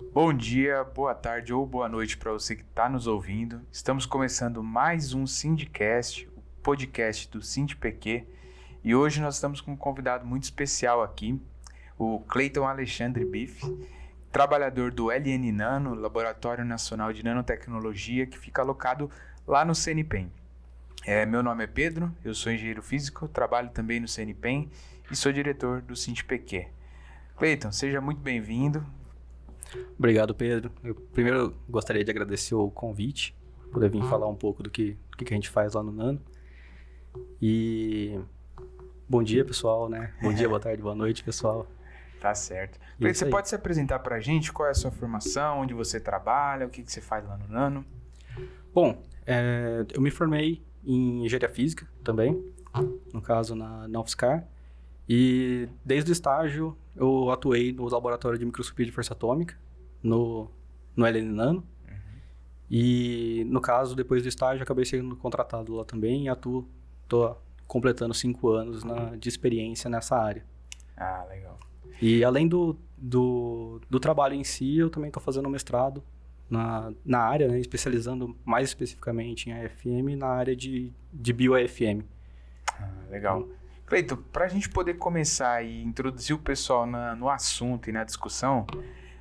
Bom dia, boa tarde ou boa noite para você que está nos ouvindo. Estamos começando mais um Sindicast, o podcast do SindPQ, e hoje nós estamos com um convidado muito especial aqui, o Cleiton Alexandre Biff, trabalhador do LN Nano, Laboratório Nacional de Nanotecnologia, que fica alocado lá no CNPEM. Meu nome é Pedro, eu sou engenheiro físico, trabalho também no CNPEM e sou diretor do SindPQ. Cleiton, seja muito bem-vindo. Obrigado, Pedro. Eu primeiro gostaria de agradecer o convite, poder vir falar um pouco do que a gente faz lá no Nano. E bom dia, pessoal, né? Bom dia, boa tarde, boa noite, pessoal. Tá certo. Cleiton, você pode se apresentar pra gente? Qual é a sua formação? Onde você trabalha? O que você faz lá no Nano? Bom, eu me formei em engenharia física também, no caso na UFSCar. E desde o estágio eu atuei no laboratório de microscopia de força atômica, no LN Nano. E no caso, depois do estágio, acabei sendo contratado lá também e tô completando 5 anos de experiência nessa área. Ah, legal. E além do trabalho em si, eu também estou fazendo mestrado na área, né, especializando mais especificamente em AFM e na área de bio-AFM. Ah, legal. Cleiton, para a gente poder começar e introduzir o pessoal no assunto e na discussão,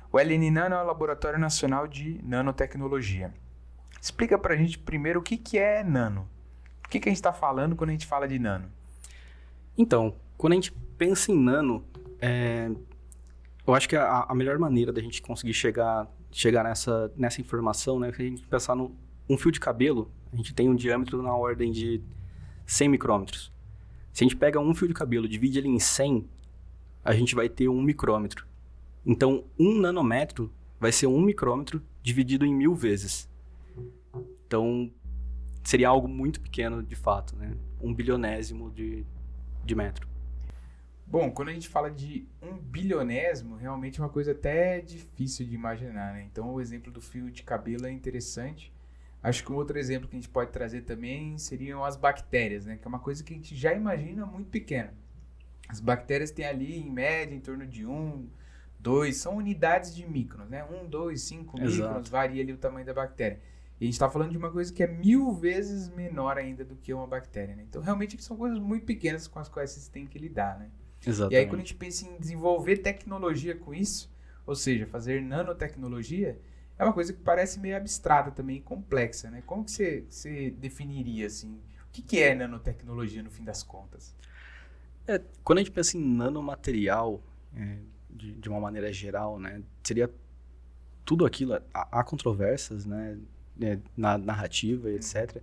o LN Nano é o Laboratório Nacional de Nanotecnologia. Explica para a gente primeiro o que é nano. O que a gente está falando quando a gente fala de nano? Então, quando a gente pensa em nano, eu acho que a melhor maneira da gente conseguir chegar nessa informação, né, é a gente pensar um fio de cabelo, a gente tem um diâmetro na ordem de 100 micrômetros. Se a gente pega um fio de cabelo e divide ele em 100, a gente vai ter 1 micrômetro. Então, 1 nanômetro vai ser 1 micrômetro dividido em 1000 vezes. Então, seria algo muito pequeno de fato, né? 1 bilionésimo de metro. Bom, quando a gente fala de 1 bilionésimo, realmente é uma coisa até difícil de imaginar, né? Então, o exemplo do fio de cabelo é interessante. Acho que um outro exemplo que a gente pode trazer também seriam as bactérias, né? Que é uma coisa que a gente já imagina muito pequena. As bactérias têm ali, em média, em torno de 1, 2, são unidades de microns, né? 1, 2, 5 microns, varia ali o tamanho da bactéria. E a gente está falando de uma coisa que é 1000 vezes menor ainda do que uma bactéria, né? Então, realmente, são coisas muito pequenas com as quais vocês têm que lidar, né? Exatamente. E aí, quando a gente pensa em desenvolver tecnologia com isso, ou seja, fazer nanotecnologia, é uma coisa que parece meio abstrata também e complexa, né? Como que você definiria, assim, o que é nanotecnologia no fim das contas? Quando a gente pensa em nanomaterial, de uma maneira geral, né, seria tudo aquilo, há controvérsias, né, na narrativa e etc.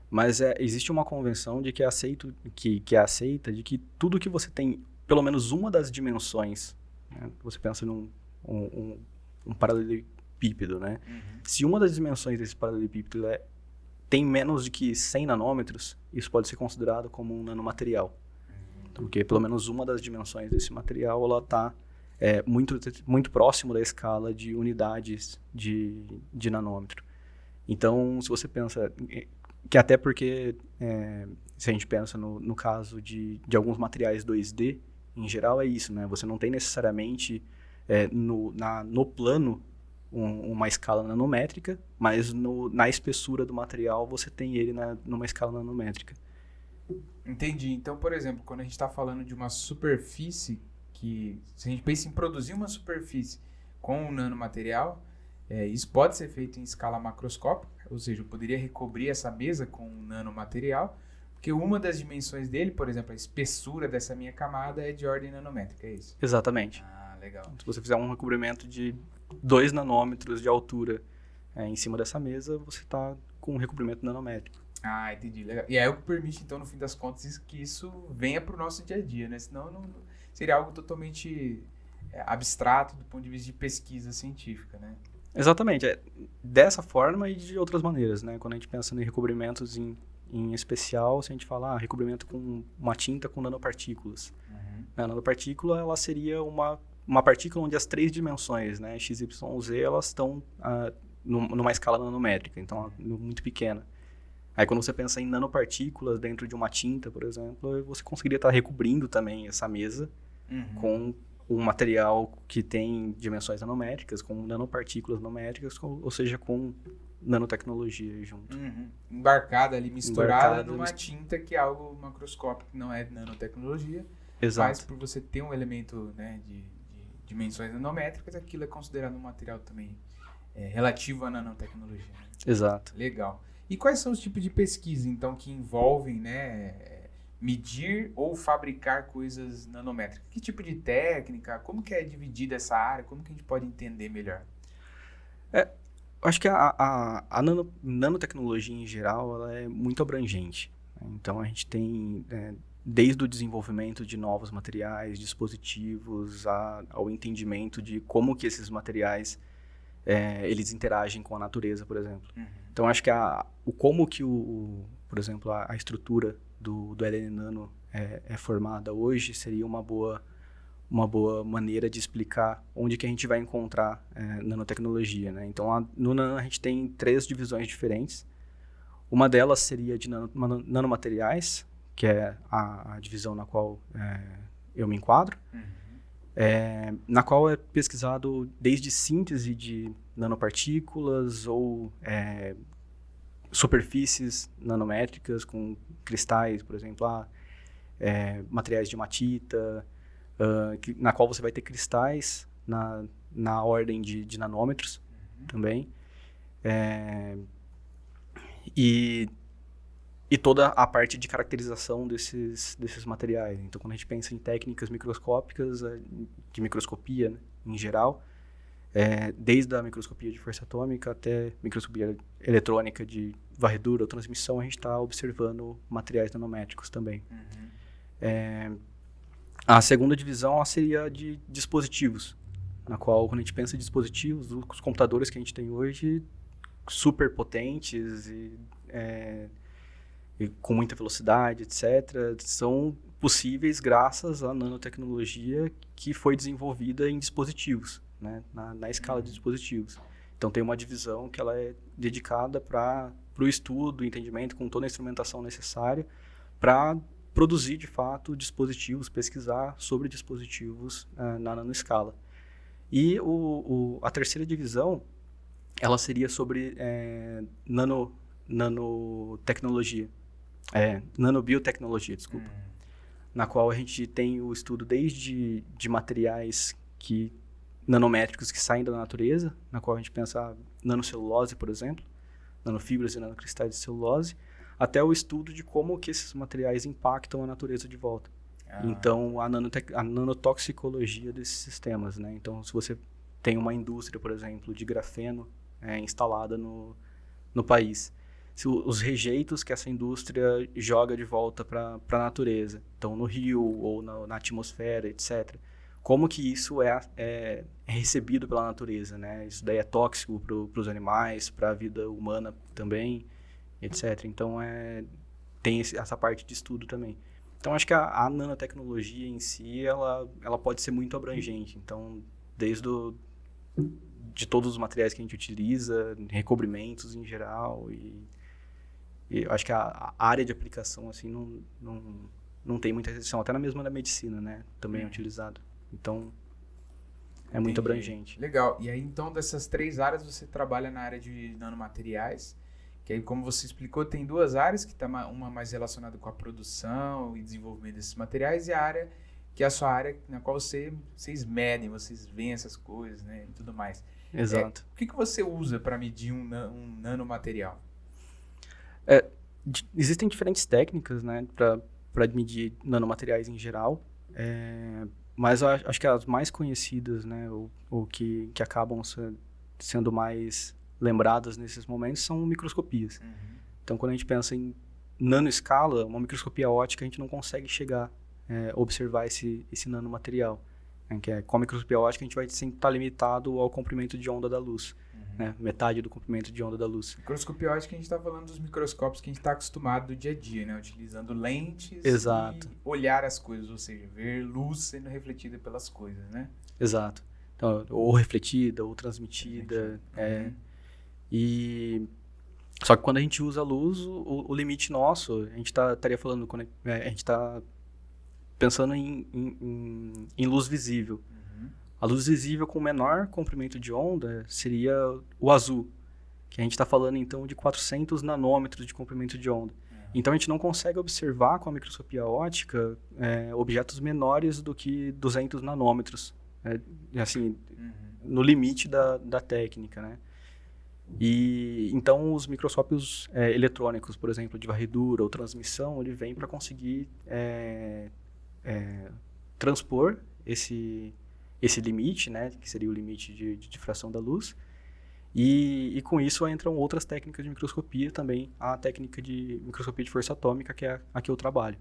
Mas existe uma convenção de que é aceita de que tudo que você tem, pelo menos uma das dimensões, né, você pensa num um paralelepípedo, né? Se uma das dimensões desse paralelepípedo tem menos de que 100 nanômetros, isso pode ser considerado como um nanomaterial. Porque pelo menos uma das dimensões desse material ela está muito próximo da escala de unidades de nanômetro. Então, se você pensa que até porque se a gente pensa no caso de alguns materiais 2D, em geral é isso, né? Você não tem necessariamente no plano uma escala nanométrica, mas na espessura do material você tem ele numa escala nanométrica. Entendi. Então, por exemplo, quando a gente está falando de uma superfície, se a gente pensa em produzir uma superfície com um nanomaterial, isso pode ser feito em escala macroscópica, ou seja, eu poderia recobrir essa mesa com um nanomaterial, porque uma das dimensões dele, por exemplo, a espessura dessa minha camada é de ordem nanométrica, é isso? Exatamente. Ah, legal. Se você fizer um recobrimento de 2 nanômetros de altura em cima dessa mesa, você está com um recobrimento nanométrico. Ah, entendi. Legal. E é o que permite, então, no fim das contas, que isso venha para o nosso dia a dia, né? Senão não seria algo totalmente abstrato do ponto de vista de pesquisa científica, né? Exatamente. Dessa forma e de outras maneiras, né? Quando a gente pensa em recobrimentos em especial, se a gente fala recobrimento com uma tinta com nanopartículas. A nanopartícula, ela seria uma partícula onde as 3 dimensões, né, x, y, z, elas estão numa escala nanométrica, então muito pequena. Aí quando você pensa em nanopartículas dentro de uma tinta, por exemplo, você conseguiria estar recobrindo também essa mesa com um material que tem dimensões nanométricas, com nanopartículas nanométricas, ou seja, com nanotecnologia junto. Embarcada ali, misturada numa tinta que é algo macroscópico, que não é nanotecnologia. Exato. Mas por você ter um elemento, né, de dimensões nanométricas, aquilo é considerado um material também relativo à nanotecnologia. Né? Exato. Legal. E quais são os tipos de pesquisa, então, que envolvem, né, medir ou fabricar coisas nanométricas? Que tipo de técnica? Como que é dividida essa área? Como que a gente pode entender melhor? Acho que a nanotecnologia em geral ela é muito abrangente. Né? Então a gente tem desde o desenvolvimento de novos materiais, dispositivos, ao entendimento de como que esses materiais eles interagem com a natureza, por exemplo. Então acho que como que por exemplo, a estrutura do RNA nano é formada hoje seria uma boa maneira de explicar onde que a gente vai encontrar nanotecnologia, né? Então, no nano a gente tem 3 divisões diferentes. Uma delas seria de nanomateriais, que é a divisão na qual eu me enquadro, na qual é pesquisado desde síntese de nanopartículas ou superfícies nanométricas com cristais, por exemplo, materiais de hematita, na qual você vai ter cristais na ordem de nanômetros também. E toda a parte de caracterização desses materiais. Então, quando a gente pensa em técnicas microscópicas, de microscopia, né, em geral, desde a microscopia de força atômica até microscopia eletrônica de varredura ou transmissão, a gente está observando materiais nanométricos também. A segunda divisão seria de dispositivos, na qual, quando a gente pensa em dispositivos, os computadores que a gente tem hoje, super potentes e com muita velocidade, etc., são possíveis graças à nanotecnologia que foi desenvolvida em dispositivos, né, na escala de dispositivos. Então, tem uma divisão que ela é dedicada para o estudo, entendimento, com toda a instrumentação necessária para produzir, de fato, dispositivos, pesquisar sobre dispositivos na nanoescala. E a terceira divisão, ela seria sobre nanotecnologia, nanobiotecnologia, desculpa, na qual a gente tem o estudo desde de materiais nanométricos que saem da natureza, na qual a gente pensa nanocelulose, por exemplo, nanofibras e nanocristais de celulose, até o estudo de como que esses materiais impactam a natureza de volta. Então, a nanotoxicologia desses sistemas, né? Então, se você tem uma indústria, por exemplo, de grafeno instalada no país, se os rejeitos que essa indústria joga de volta para a natureza, então no rio ou na atmosfera, etc., como que isso é recebido pela natureza, né? Isso daí é tóxico para os animais, para a vida humana também, etc. Então, tem essa parte de estudo também. Então, acho que a nanotecnologia em si, ela pode ser muito abrangente. Então, de todos os materiais que a gente utiliza, recobrimentos em geral, e eu acho que a área de aplicação, assim, não tem muita restrição. Até mesmo na medicina, né? Também é utilizado. Então, é muito abrangente. Legal. E aí, então, dessas 3 áreas, você trabalha na área de nanomateriais, que aí, como você explicou, tem 2 áreas, que está uma mais relacionada com a produção e desenvolvimento desses materiais, e a área que é a sua área na qual vocês medem, vocês veem essas coisas, né, e tudo mais. Exato. O que você usa para medir um nanomaterial? Existem diferentes técnicas, né, para medir nanomateriais em geral, mas eu acho que as mais conhecidas, né, ou que acabam sendo mais lembradas nesses momentos são microscopias. Então, quando a gente pensa em nanoescala, uma microscopia óptica, a gente não consegue chegar a observar esse nanomaterial. Né, que com a microscopia óptica, a gente vai sempre estar limitado ao comprimento de onda da luz. Né, metade do comprimento de onda da luz. Microscopia óptica, a gente está falando dos microscópios que a gente está acostumado do dia a dia, né? Utilizando lentes. Exato. E olhar as coisas, ou seja, ver luz sendo refletida pelas coisas, né? Exato. Então, ou refletida, ou transmitida. Só que quando a gente usa a luz, o limite nosso, a gente estaria falando, quando a gente está pensando em luz visível. A luz visível com menor comprimento de onda seria o azul, que a gente está falando então de 400 nanômetros de comprimento de onda. Então a gente não consegue observar com a microscopia óptica objetos menores do que 200 nanômetros, assim, no limite da técnica, né? E então os microscópios eletrônicos, por exemplo, de varredura ou transmissão, ele vem para conseguir transpor esse limite, né, que seria o limite de difração da luz, e com isso entram outras técnicas de microscopia também, a técnica de microscopia de força atômica, que é a que eu trabalho.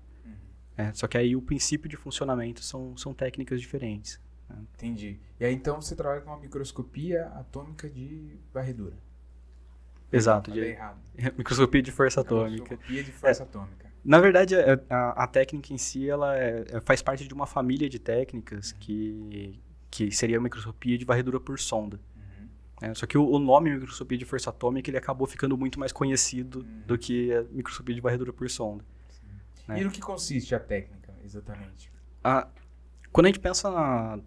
Só que aí o princípio de funcionamento são técnicas diferentes. Né? Entendi. E aí então você trabalha com uma microscopia atômica de varredura. Exato. Falei errado. Microscopia de força atômica. Microscopia de força atômica. Na verdade, a técnica em si, ela faz parte de uma família de técnicas que seria a microscopia de varredura por sonda. Só que o nome microscopia de força atômica, ele acabou ficando muito mais conhecido do que a microscopia de varredura por sonda. E no que consiste a técnica, exatamente? Quando a gente pensa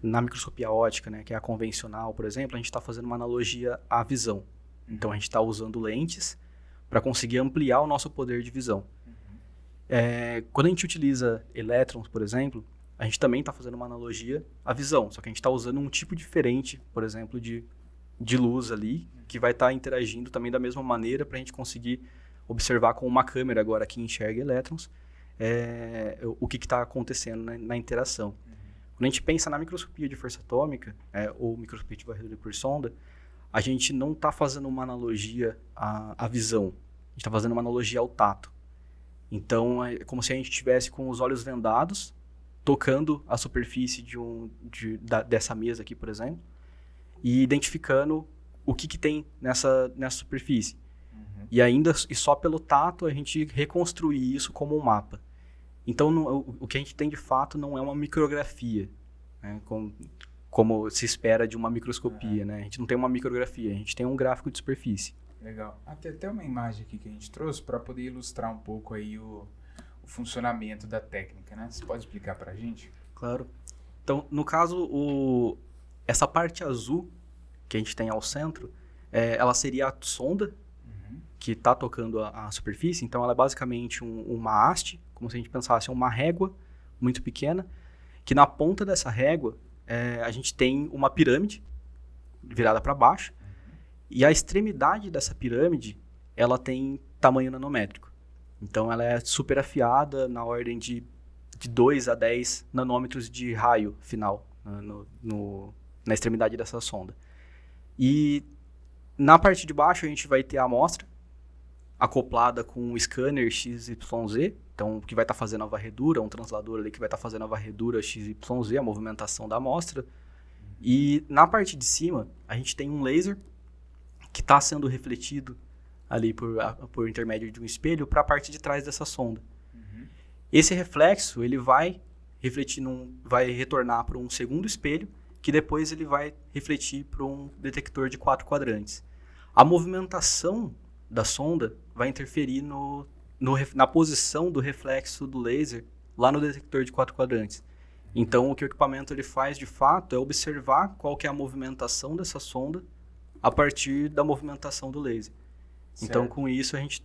na microscopia óptica, né, que é a convencional, por exemplo, a gente está fazendo uma analogia à visão. Então, a gente está usando lentes para conseguir ampliar o nosso poder de visão. Quando a gente utiliza elétrons, por exemplo, a gente também está fazendo uma analogia à visão, só que a gente está usando um tipo diferente, por exemplo, de luz ali, que vai estar interagindo também da mesma maneira para a gente conseguir observar com uma câmera agora que enxerga elétrons o que está acontecendo na interação. Quando a gente pensa na microscopia de força atômica, ou microscopia de varredura por sonda, a gente não está fazendo uma analogia à visão, a gente está fazendo uma analogia ao tato. Então, é como se a gente estivesse com os olhos vendados, tocando a superfície dessa mesa aqui, por exemplo, e identificando o que tem nessa superfície. E só pelo tato a gente reconstruir isso como um mapa. Então, o que a gente tem de fato não é uma micrografia, né, como se espera de uma microscopia. Né? A gente não tem uma micrografia, a gente tem um gráfico de superfície. Legal. Tem até uma imagem aqui que a gente trouxe para poder ilustrar um pouco aí o funcionamento da técnica, né? Você pode explicar para a gente? Claro. Então, no caso, essa parte azul que a gente tem ao centro, ela seria a sonda que está tocando a superfície. Então, ela é basicamente uma haste, como se a gente pensasse uma régua muito pequena, que na ponta dessa régua a gente tem uma pirâmide virada para baixo, e a extremidade dessa pirâmide ela tem tamanho nanométrico. Então, ela é super afiada na ordem de 2 a 10 nanômetros de raio final na extremidade dessa sonda. E na parte de baixo a gente vai ter a amostra acoplada com um scanner XYZ, então que vai estar fazendo a varredura, um translador ali que vai estar fazendo a varredura XYZ, a movimentação da amostra. E na parte de cima a gente tem um laser que está sendo refletido ali por intermédio de um espelho para a parte de trás dessa sonda. Esse reflexo ele vai refletir vai retornar para um segundo espelho, que depois ele vai refletir para um detector de 4 quadrantes. A movimentação da sonda vai interferir na posição do reflexo do laser lá no detector de 4 quadrantes. Então, o que o equipamento ele faz, de fato, é observar qual que é a movimentação dessa sonda a partir da movimentação do laser. Certo. Então, com isso, a gente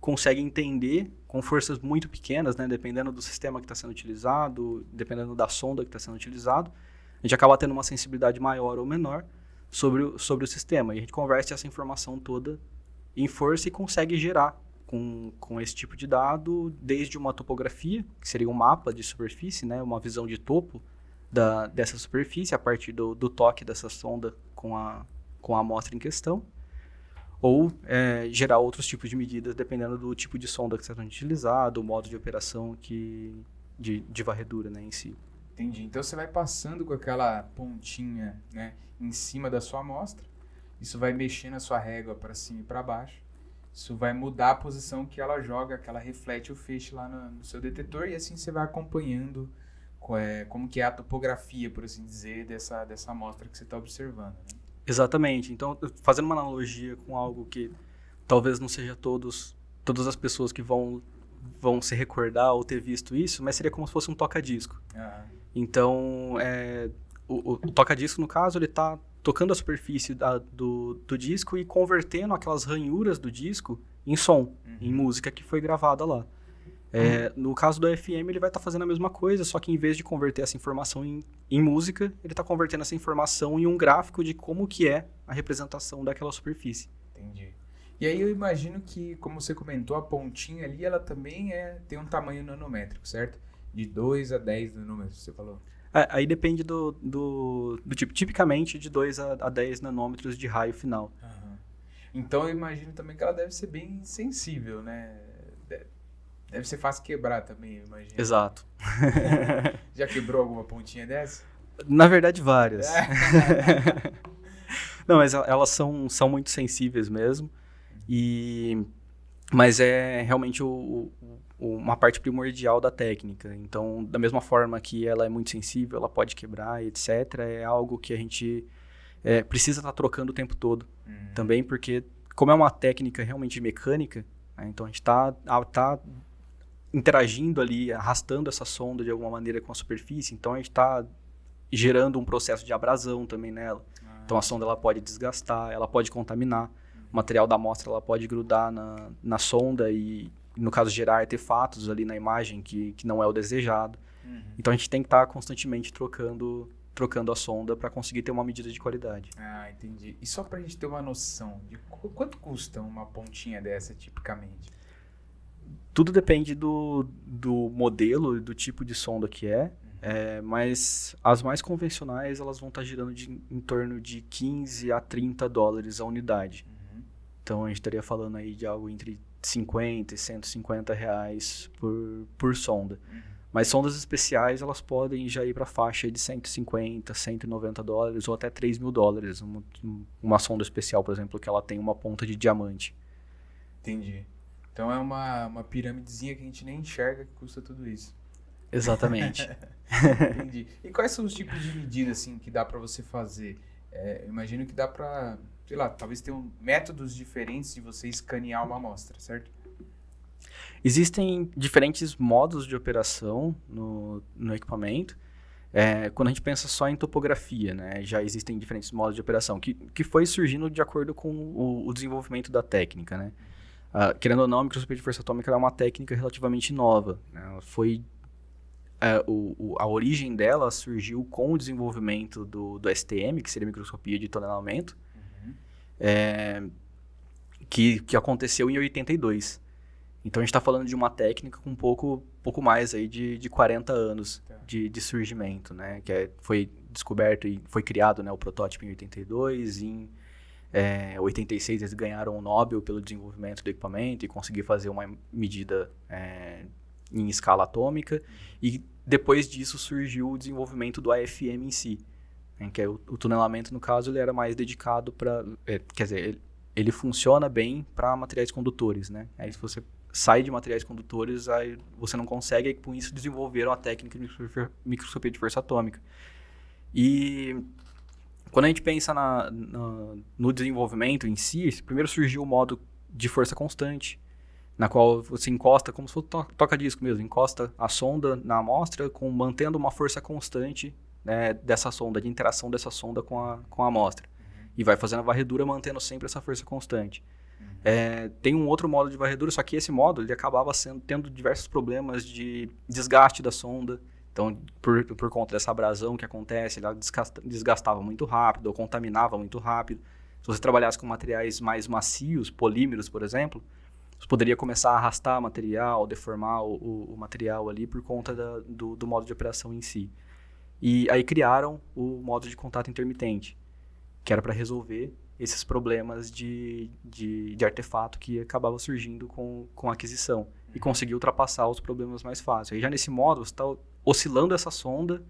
consegue entender com forças muito pequenas, né, dependendo do sistema que está sendo utilizado, dependendo da sonda que está sendo utilizado, a gente acaba tendo uma sensibilidade maior ou menor sobre o sistema. E a gente converte essa informação toda em força e consegue gerar com esse tipo de dado, desde uma topografia, que seria um mapa de superfície, né, uma visão de topo dessa superfície a partir do toque dessa sonda com a amostra em questão, ou gerar outros tipos de medidas dependendo do tipo de sonda que está sendo utilizado, o modo de operação de varredura, né, em si. Entendi. Então você vai passando com aquela pontinha, né, em cima da sua amostra, isso vai mexendo a sua régua para cima e para baixo, isso vai mudar a posição que ela joga, que ela reflete o feixe lá no seu detetor, e assim você vai acompanhando como que é a topografia, por assim dizer, dessa amostra que você está observando, né? Exatamente. Então, fazendo uma analogia com algo que talvez não seja todas as pessoas que vão se recordar ou ter visto isso, mas seria como se fosse um toca-disco. Então, o toca-disco, no caso, ele está tocando a superfície do disco e convertendo aquelas ranhuras do disco em som, em música que foi gravada lá. No caso do FM, ele vai estar fazendo a mesma coisa, só que em vez de converter essa informação em música, ele está convertendo essa informação em um gráfico de como que é a representação daquela superfície. Entendi. E aí eu imagino que, como você comentou, a pontinha ali, ela também tem um tamanho nanométrico, certo? De 2 a 10 nanômetros, você falou. Aí depende do tipo. Tipicamente, de 2 a 10 nanômetros de raio final. Uhum. Então eu imagino também que ela deve ser bem sensível, né? Deve ser fácil quebrar também, eu imagino. Exato. Já quebrou alguma pontinha dessa? Na verdade, várias. Não, mas elas são muito sensíveis mesmo. Mas é realmente uma parte primordial da técnica. Então, da mesma forma que ela é muito sensível, ela pode quebrar, etc., é algo que a gente precisa estar trocando o tempo todo. Também porque, como é uma técnica realmente mecânica, né, então a gente está interagindo ali, arrastando essa sonda de alguma maneira com a superfície, então a gente está gerando um processo de abrasão também nela. Então a sonda ela pode desgastar, ela pode contaminar. O material da amostra ela pode grudar na sonda e, no caso, gerar artefatos ali na imagem que não é o desejado. Então a gente tem que estar constantemente trocando a sonda para conseguir ter uma medida de qualidade. Ah, entendi. E só para a gente ter uma noção de quanto custa uma pontinha dessa tipicamente? Tudo depende do modelo e do tipo de sonda que mas as mais convencionais elas vão estar girando em torno de 15 a 30 dólares a unidade. Então a gente estaria falando aí de algo entre 50 e 150 reais por sonda. Mas sondas especiais elas podem já ir para a faixa de 150, 190 dólares ou até 3 mil dólares. Uma sonda especial, por exemplo, que ela tem uma ponta de diamante. Entendi. Então é uma pirâmidezinha que a gente nem enxerga que custa tudo isso. Exatamente. Entendi. E quais são os tipos de medida assim, que dá para você fazer? Eu imagino que dá para, sei lá, talvez tenham métodos diferentes de você escanear uma amostra, certo? Existem diferentes modos de operação no equipamento. Quando a gente pensa só em topografia, né, já existem diferentes modos de operação, que foi surgindo de acordo com o desenvolvimento da técnica, né? Querendo ou não, a microscopia de força atômica é uma técnica relativamente nova, né? A origem dela surgiu com o desenvolvimento do STM, que seria a microscopia de tonelamento, que aconteceu em 82. Então a gente está falando de uma técnica com um pouco mais aí de 40 anos de surgimento, né? Foi descoberto e foi criado, né, o protótipo em 82, em 86 eles ganharam o Nobel pelo desenvolvimento do equipamento e conseguiram fazer uma medida em escala atômica, e depois disso surgiu o desenvolvimento do AFM em si, né, que é o tunelamento, no caso, ele era mais dedicado para... quer dizer, ele funciona bem para materiais condutores, né? Aí se você sai de materiais condutores, aí você não consegue, e com isso desenvolveram a técnica de microscopia de força atômica. E quando a gente pensa no desenvolvimento em si, primeiro surgiu o modo de força constante, na qual você encosta, como se fosse toca-disco mesmo, encosta a sonda na amostra, mantendo uma força constante, né, dessa sonda, de interação dessa sonda com a amostra. E vai fazendo a varredura mantendo sempre essa força constante. Tem um outro modo de varredura, só que esse modo ele acabava tendo diversos problemas de desgaste da sonda. Então, por conta dessa abrasão que acontece, ela desgastava muito rápido, ou contaminava muito rápido. Se você trabalhasse com materiais mais macios, polímeros, por exemplo, você poderia começar a arrastar material, deformar o material ali por conta do modo de operação em si. E aí criaram o modo de contato intermitente, que era para resolver esses problemas de artefato que acabava surgindo com a aquisição, e conseguir ultrapassar os problemas mais fáceis. Aí já nesse modo, você está oscilando essa sonda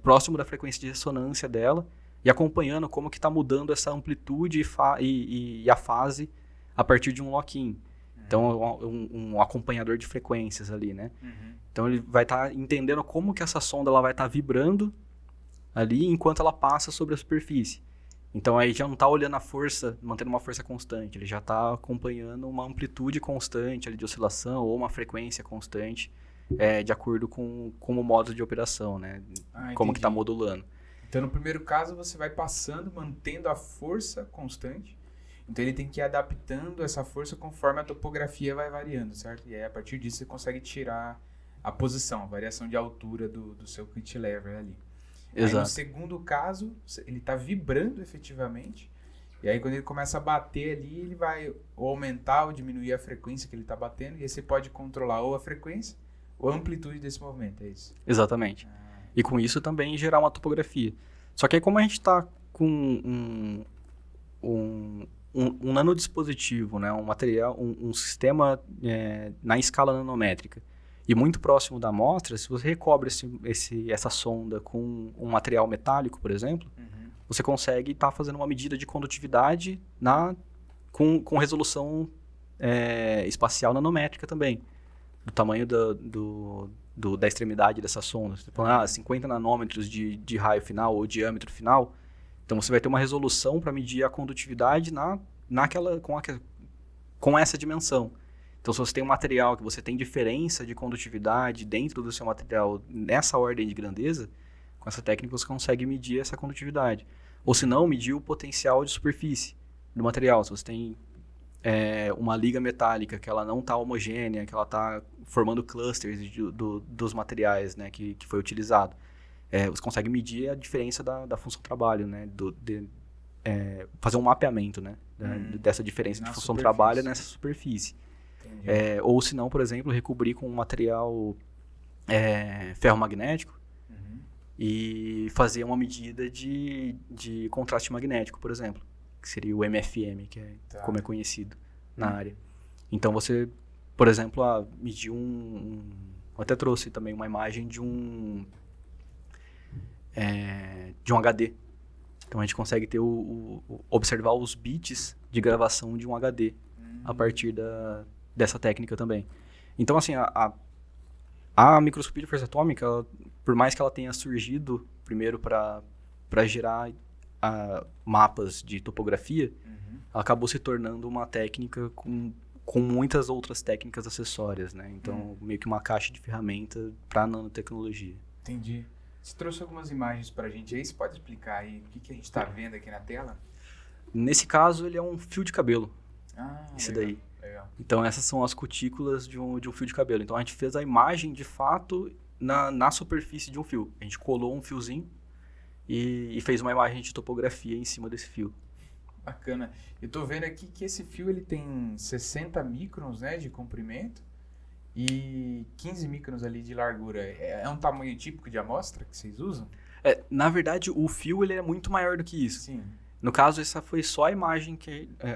próximo da frequência de ressonância dela e acompanhando como que está mudando essa amplitude e a fase a partir de um lock-in. Então, um acompanhador de frequências ali, né? Então, ele vai estar entendendo como que essa sonda ela vai estar vibrando ali enquanto ela passa sobre a superfície. Então, aí já não está olhando a força, mantendo uma força constante, ele já está acompanhando uma amplitude constante ali de oscilação ou uma frequência constante de acordo com o modo de operação, né? Como que está Entendi. modulando. Então, no primeiro caso, você vai passando, mantendo a força constante. Então, ele tem que ir adaptando essa força conforme a topografia vai variando, certo? E aí, a partir disso, você consegue tirar a posição, a variação de altura do seu kit lever ali. Aí, no Exato. segundo caso, ele está vibrando efetivamente. E aí, quando ele começa a bater ali, ele vai ou aumentar ou diminuir a frequência que ele está batendo. E aí, você pode controlar ou a frequência ou a amplitude desse movimento, é isso? Exatamente. E com isso também gerar uma topografia. Só que aí como a gente está com um nanodispositivo, né, um material, um sistema na escala nanométrica e muito próximo da amostra, se você recobre essa sonda com um material metálico, por exemplo, você consegue estar fazendo uma medida de condutividade com resolução espacial nanométrica também, do tamanho da extremidade dessa sonda. Você está falando, 50 nanômetros de raio final ou diâmetro final. Então, você vai ter uma resolução para medir a condutividade com essa dimensão. Então, se você tem um material que você tem diferença de condutividade dentro do seu material nessa ordem de grandeza, com essa técnica você consegue medir essa condutividade. Ou se não, medir o potencial de superfície do material. Se você tem uma liga metálica que ela não está homogênea, que ela está formando clusters dos materiais, né, que foi utilizado. Você consegue medir a diferença da função trabalho, né, fazer um mapeamento, né, dessa diferença de função trabalho nessa superfície. Ou se não, por exemplo, recobrir com um material ferromagnético e fazer uma medida de contraste magnético, por exemplo, que seria o MFM, que como é conhecido na área. Então você, por exemplo, mediu eu até trouxe também uma imagem de um HD. Então a gente consegue ter observar os bits de gravação de um HD a partir dessa técnica também. Então assim, a microscopia de força atômica, por mais que ela tenha surgido primeiro para gerar mapas de topografia, ela acabou se tornando uma técnica com muitas outras técnicas acessórias, né? Então, meio que uma caixa de ferramenta para nanotecnologia. Entendi. Você trouxe algumas imagens para a gente aí, você pode explicar aí o que a gente está vendo aqui na tela? Nesse caso, ele é um fio de cabelo. Esse legal, daí. Legal. Então, essas são as cutículas de um fio de cabelo. Então, a gente fez a imagem, de fato, na superfície de um fio. A gente colou um fiozinho e fez uma imagem de topografia em cima desse fio. Bacana. Eu tô vendo aqui que esse fio ele tem 60 microns, né, de comprimento e 15 microns ali de largura. É um tamanho típico de amostra que vocês usam? Na verdade, o fio ele é muito maior do que isso. Sim. No caso, essa foi só a imagem,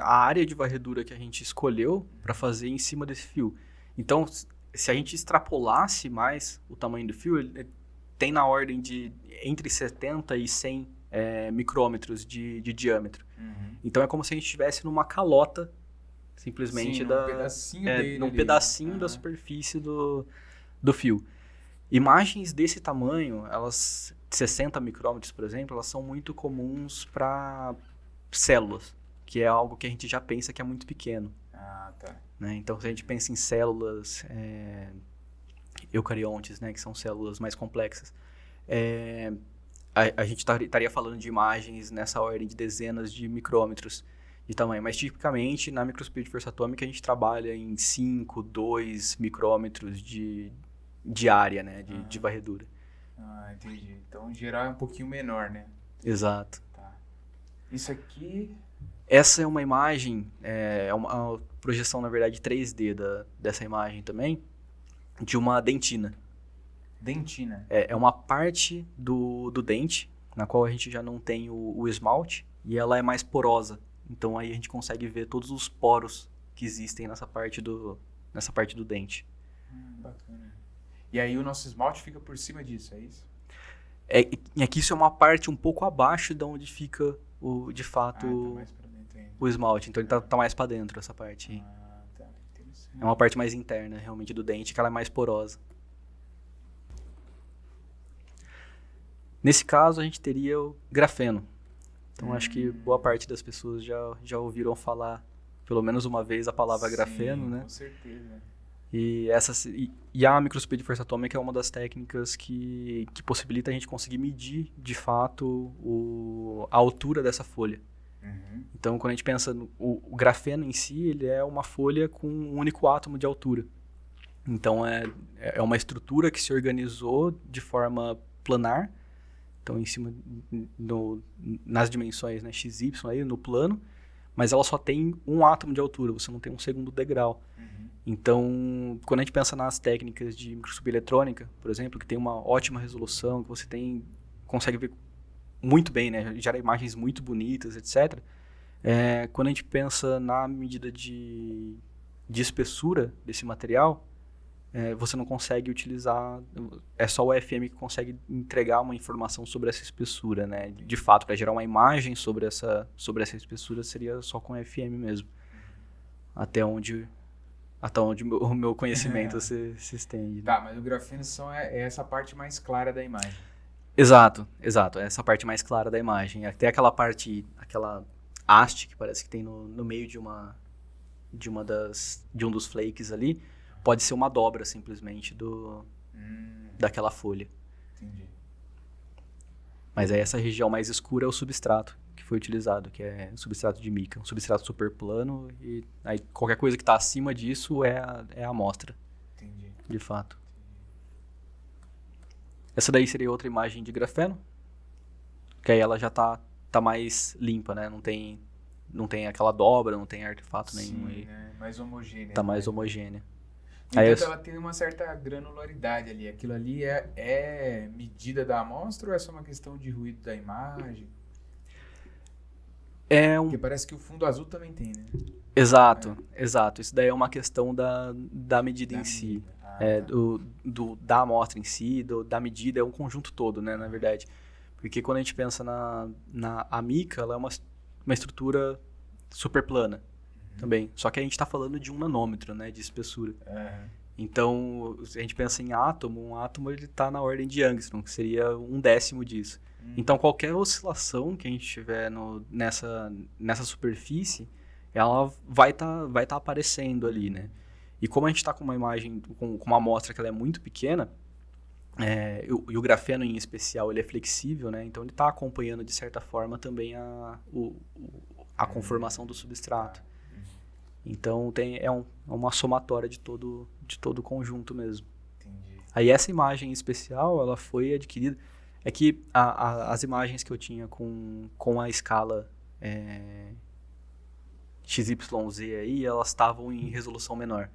a área de varredura que a gente escolheu para fazer em cima desse fio. Então, se a gente extrapolasse mais o tamanho do fio, ele tem na ordem de entre 70 e 100 micrômetros de diâmetro. Então, é como se a gente estivesse numa calota, simplesmente, num pedacinho da superfície do fio. Imagens desse tamanho, elas 60 micrômetros, por exemplo, elas são muito comuns para células, que é algo que a gente já pensa que é muito pequeno. Tá. Né? Então, se a gente pensa em células eucariontes, né, que são células mais complexas, a gente estaria falando de imagens nessa ordem de dezenas de micrômetros de tamanho. Mas, tipicamente, na microscopia de força atômica, a gente trabalha em 5, 2 micrômetros de área, né, de varredura. Entendi. Então, em geral é um pouquinho menor, né? Exato. Tá. Isso aqui... Essa é uma imagem, uma projeção, na verdade, 3D dessa imagem também, de uma dentina. Dentina? É uma parte do dente, na qual a gente já não tem o esmalte, e ela é mais porosa. Então, aí a gente consegue ver todos os poros que existem nessa parte do dente. Bacana. E aí o nosso esmalte fica por cima disso, é isso? E aqui isso é uma parte um pouco abaixo de onde fica, de fato, tá mais pra dentro ainda. o esmalte. Então ele tá mais para dentro, essa parte aí. Tá. Interessante. É uma parte mais interna, realmente, do dente, que ela é mais porosa. Nesse caso, a gente teria o grafeno. Então, acho que boa parte das pessoas já ouviram falar, pelo menos uma vez, a palavra grafeno, né? Com certeza. E a microscopia de força atômica é uma das técnicas que possibilita a gente conseguir medir, de fato, a altura dessa folha. Uhum. Então, quando a gente pensa o grafeno em si, ele é uma folha com um único átomo de altura. Então, é uma estrutura que se organizou de forma planar, então em cima, nas dimensões, né, XY aí, no plano, mas ela só tem um átomo de altura, você não tem um segundo degrau. Uhum. Então, quando a gente pensa nas técnicas de microscopia eletrônica, por exemplo, que tem uma ótima resolução, que você consegue ver muito bem, né, gera imagens muito bonitas, etc. Quando a gente pensa na medida de espessura desse material, você não consegue utilizar, é só o FM que consegue entregar uma informação sobre essa espessura, né? De fato, para gerar uma imagem sobre essa espessura seria só com FM mesmo. Até onde o meu conhecimento se estende. Né? Tá, mas o grafeno é essa parte mais clara da imagem. Exato. Essa parte mais clara da imagem. Até aquela haste que parece que tem no meio de um dos flakes ali, pode ser uma dobra, simplesmente, daquela folha. Entendi. Mas aí essa região mais escura é o substrato que foi utilizado, que é o substrato de mica. Um substrato super plano, e aí qualquer coisa que está acima disso é a amostra. Entendi. De fato. Essa daí seria outra imagem de grafeno, que aí ela já tá mais limpa, né? Não tem aquela dobra, não tem artefato nenhum aí. Né? Mais homogênea. Tá mais homogênea. No entanto, ela tem uma certa granularidade ali. Aquilo ali é medida da amostra ou é só uma questão de ruído da imagem? Porque parece que o fundo azul também tem, né? Exato. Isso daí é uma questão da medida em si. Da amostra em si, da medida, é um conjunto todo, né, na verdade. Porque quando a gente pensa a mica, ela é uma estrutura super plana. Também. Só que a gente está falando de 1 nanômetro, né, de espessura. Então, se a gente pensa em átomo, um átomo ele está na ordem de Angstrom, que seria 1/10 disso. Então, qualquer oscilação que a gente tiver nessa superfície, ela vai tá aparecendo ali, né? E como a gente está com uma imagem, com uma amostra que ela é muito pequena, e o grafeno em especial ele é flexível, né? Então, ele está acompanhando, de certa forma, também a conformação do substrato. Então, é uma somatória de todo o conjunto mesmo. Entendi. Aí, essa imagem especial, ela foi adquirida... É que as imagens que eu tinha com a escala XYZ aí, elas estavam em resolução menor.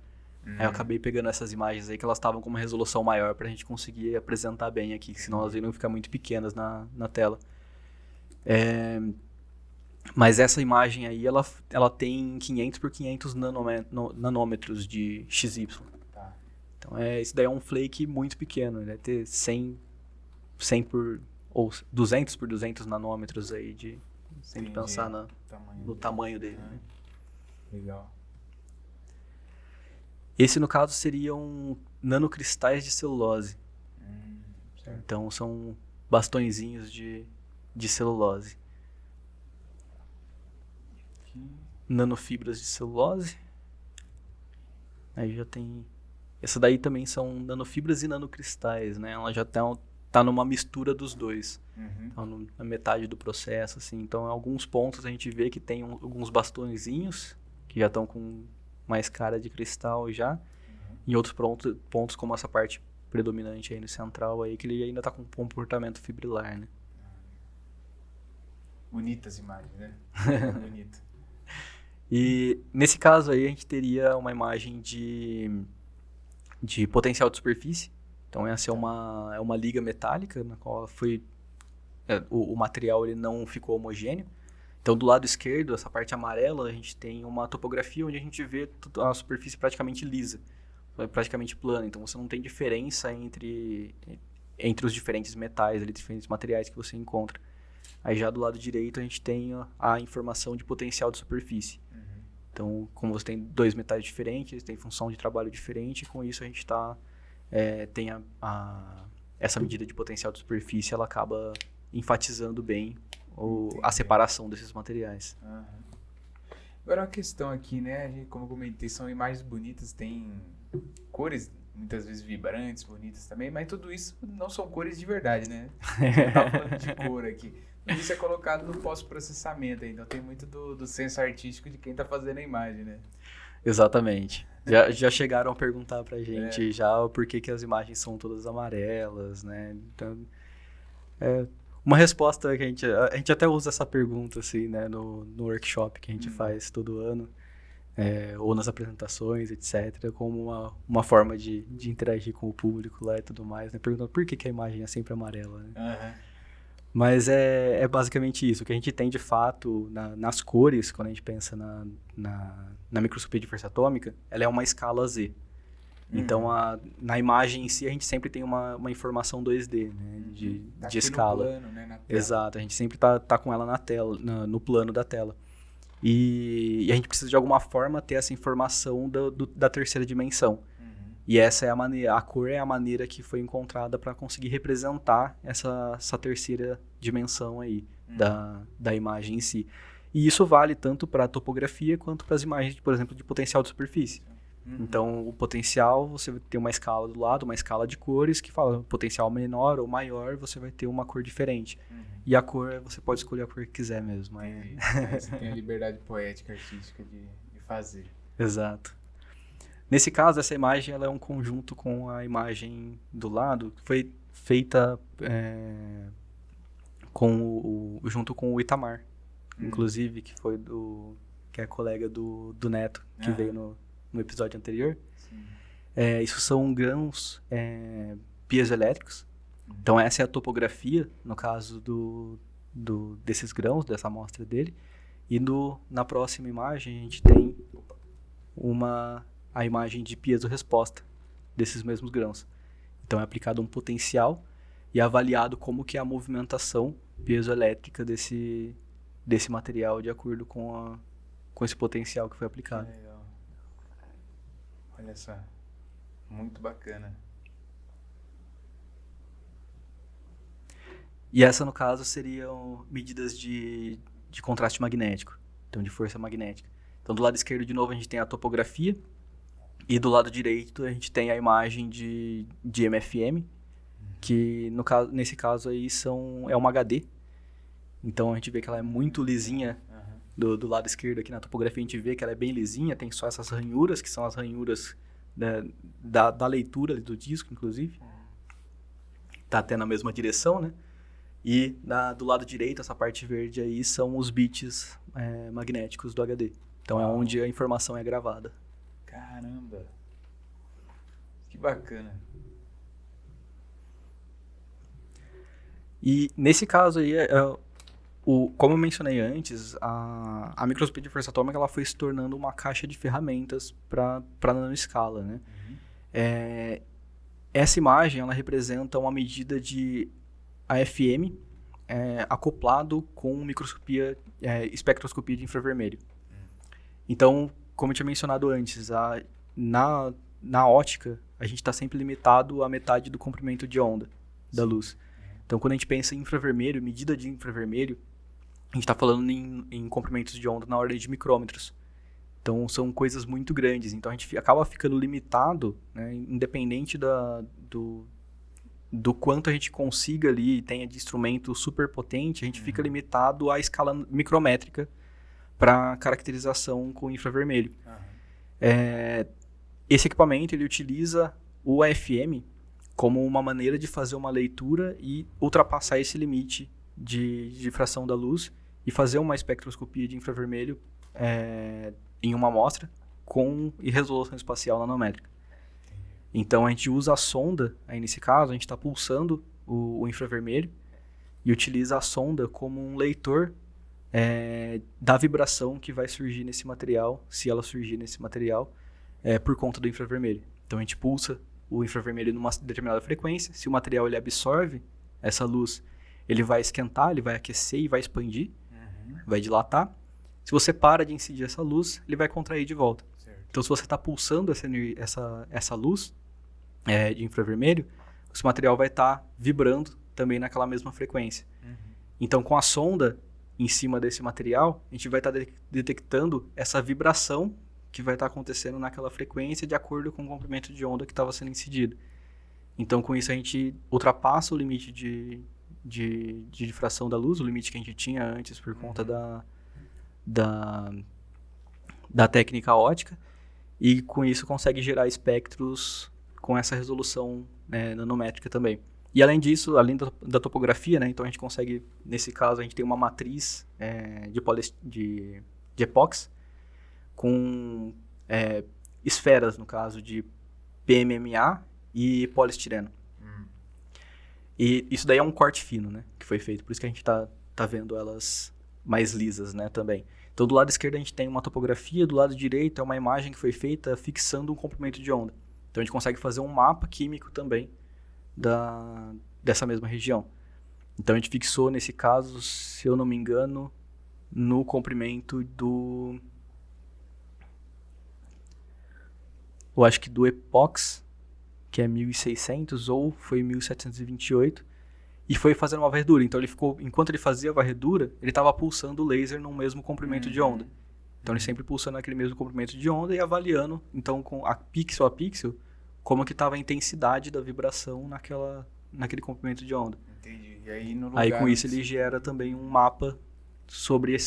Aí eu acabei pegando essas imagens aí que elas estavam com uma resolução maior pra gente conseguir apresentar bem aqui, senão elas iriam ficar muito pequenas na tela. Mas essa imagem aí, ela tem 500 por 500 nanômetros de XY. Tá. Então, isso daí é um flake muito pequeno. Ele vai ter 100 ou 200 por 200 nanômetros aí, sem pensar no tamanho dele. Né? Legal. Esse, no caso, seriam nanocristais de celulose. Certo. Então, são bastõezinhos de celulose. Nanofibras de celulose. Aí já tem... Essa daí também são nanofibras e nanocristais, né? Ela já tá numa mistura dos dois. Tá na metade do processo, assim. Então, em alguns pontos a gente vê que tem alguns bastõezinhos que já estão com mais cara de cristal já. Em outros pontos, como essa parte predominante aí no central, aí, que ele ainda tá com comportamento fibrilar, né? Bonitas imagens, né? Bonito. E nesse caso aí a gente teria uma imagem de potencial de superfície. Então essa é uma liga metálica na qual o material ele não ficou homogêneo. Então do lado esquerdo, essa parte amarela, a gente tem uma topografia onde a gente vê a superfície praticamente lisa, praticamente plana. Então você não tem diferença entre os diferentes metais, diferentes materiais que você encontra. Aí já do lado direito a gente tem a informação de potencial de superfície. Então, como você tem 2 metais diferentes, tem função de trabalho diferente, com isso a gente tem essa medida de potencial de superfície, ela acaba enfatizando bem a separação desses materiais. Agora uma questão aqui, né? Como eu comentei, são imagens bonitas, tem cores muitas vezes vibrantes, bonitas também, mas tudo isso não são cores de verdade, né? Não tá falando de cor aqui. Tudo isso é colocado no pós-processamento, então tem muito do senso artístico de quem tá fazendo a imagem, né? Exatamente. Já chegaram a perguntar pra gente já o porquê que as imagens são todas amarelas, né? Então, uma resposta que a gente até usa essa pergunta, assim, né, no workshop que a gente faz todo ano, ou nas apresentações, etc., como uma forma de interagir com o público lá e tudo mais, né? Perguntando por que a imagem é sempre amarela, né? Uhum. Mas é basicamente isso. O que a gente tem, de fato, nas cores, quando a gente pensa na microscopia de força atômica, ela é uma escala Z. Então, na imagem em si, a gente sempre tem uma informação 2D, né? De escala. No plano, né? Na tela. Exato. A gente sempre tá com ela na tela, no plano da tela. E a gente precisa, de alguma forma, ter essa informação da terceira dimensão. E essa é a maneira, a cor é a maneira que foi encontrada para conseguir representar essa terceira dimensão aí da imagem em si. E isso vale tanto para a topografia quanto para as imagens, por exemplo, de potencial de superfície. Então, o potencial, você vai ter uma escala do lado, uma escala de cores que fala potencial menor ou maior, você vai ter uma cor diferente. E a cor, você pode escolher a cor que quiser mesmo. Aí você tem a liberdade poética, artística de fazer. Exato. Nesse caso, essa imagem ela é um conjunto com a imagem do lado, que foi feita junto com o Itamar, inclusive, que é colega do Neto, que veio no episódio anterior. Isso são grãos piezoelétricos. Então, essa é a topografia, no caso desses grãos, dessa amostra dele. E na próxima imagem, a gente tem a imagem de piezo-resposta desses mesmos grãos. Então, é aplicado um potencial e avaliado como que é a movimentação piezoelétrica desse material de acordo com esse potencial que foi aplicado. Legal. Olha só, muito bacana. E essa, no caso, seriam medidas de contraste magnético, então de força magnética. Então, do lado esquerdo, de novo, a gente tem a topografia, e do lado direito a gente tem a imagem de MFM, que nesse caso aí é uma HD. Então a gente vê que ela é muito lisinha. Do lado esquerdo aqui na topografia a gente vê que ela é bem lisinha, tem só essas ranhuras, que são as ranhuras da leitura do disco, inclusive. Tá até na mesma direção, né? E do lado direito, essa parte verde aí, são os bits magnéticos do HD. Então é onde a informação é gravada. Caramba! Que bacana! E nesse caso aí, como eu mencionei antes, a microscopia de força atômica ela foi se tornando uma caixa de ferramentas para nanoescala, né? Essa imagem ela representa uma medida de AFM acoplado com espectroscopia de infravermelho. Então, como eu tinha mencionado antes, na ótica, a gente está sempre limitado à metade do comprimento de onda da luz. Então, quando a gente pensa em infravermelho, medida de infravermelho, a gente está falando em comprimentos de onda na ordem de micrômetros. Então, são coisas muito grandes. Então, a gente acaba ficando limitado, né, independente do quanto a gente consiga ali e tenha de instrumento super potente, a gente fica limitado à escala micrométrica para caracterização com infravermelho. Esse equipamento ele utiliza o AFM como uma maneira de fazer uma leitura e ultrapassar esse limite de difração da luz e fazer uma espectroscopia de infravermelho em uma amostra com resolução espacial nanométrica. Então a gente usa a sonda, aí nesse caso a gente está pulsando o infravermelho e utiliza a sonda como um leitor da vibração que vai surgir nesse material, se ela surgir nesse material, por conta do infravermelho. Então a gente pulsa o infravermelho numa determinada frequência, se o material ele absorve essa luz, ele vai esquentar, ele vai aquecer e vai expandir, vai dilatar. Se você para de incidir essa luz, ele vai contrair de volta. Certo. Então se você está pulsando essa luz de infravermelho, o seu material vai estar vibrando também naquela mesma frequência. Então com a sonda em cima desse material, a gente vai estar detectando essa vibração que vai estar acontecendo naquela frequência de acordo com o comprimento de onda que estava sendo incidido. Então, com isso, a gente ultrapassa o limite de difração da luz, o limite que a gente tinha antes por conta da técnica ótica, e com isso consegue gerar espectros com essa resolução nanométrica também. E além disso, além da topografia, né, então a gente consegue, nesse caso, a gente tem uma matriz de epóxi com esferas, no caso, de PMMA e poliestireno. E isso daí é um corte fino, né, que foi feito, por isso que a gente tá vendo elas mais lisas, né, também. Então, do lado esquerdo a gente tem uma topografia, do lado direito é uma imagem que foi feita fixando um comprimento de onda. Então, a gente consegue fazer um mapa químico também dessa mesma região. Então, a gente fixou, nesse caso, se eu não me engano, no comprimento eu acho que do epóxi, que é 1600, ou foi 1728, e foi fazendo uma varredura. Então, enquanto ele fazia a varredura, ele estava pulsando o laser no mesmo comprimento de onda. Então, ele sempre pulsando naquele mesmo comprimento de onda e avaliando, então, com a pixel, como que estava a intensidade da vibração naquele comprimento de onda. Entendi. E aí, no lugar com isso, ele gera também um mapa sobre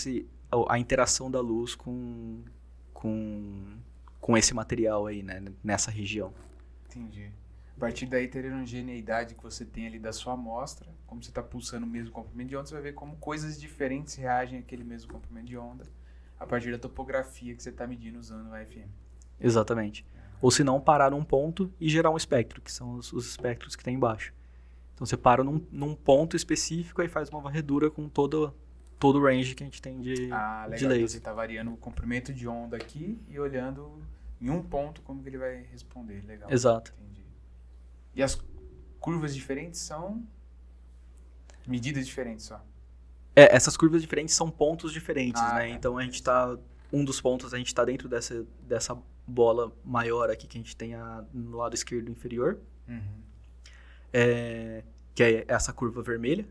a interação da luz com esse material aí, né, nessa região. Entendi. A partir daí, ter a homogeneidade que você tem ali da sua amostra, como você está pulsando o mesmo comprimento de onda, você vai ver como coisas diferentes reagem àquele mesmo comprimento de onda a partir da topografia que você está medindo usando o AFM. Exatamente. Ou se não, parar num ponto e gerar um espectro, que são os espectros que tem embaixo. Então você para num ponto específico e faz uma varredura com todo o range que a gente tem de legal. laser. Então você está variando o comprimento de onda aqui e olhando em um ponto como que ele vai responder. Legal. Exato. Entendi. E as curvas diferentes são medidas diferentes só? Essas curvas diferentes são pontos diferentes, né? Tá. Então um dos pontos a gente está dentro dessa bola maior aqui que a gente tem no lado esquerdo inferior, que é essa curva vermelha,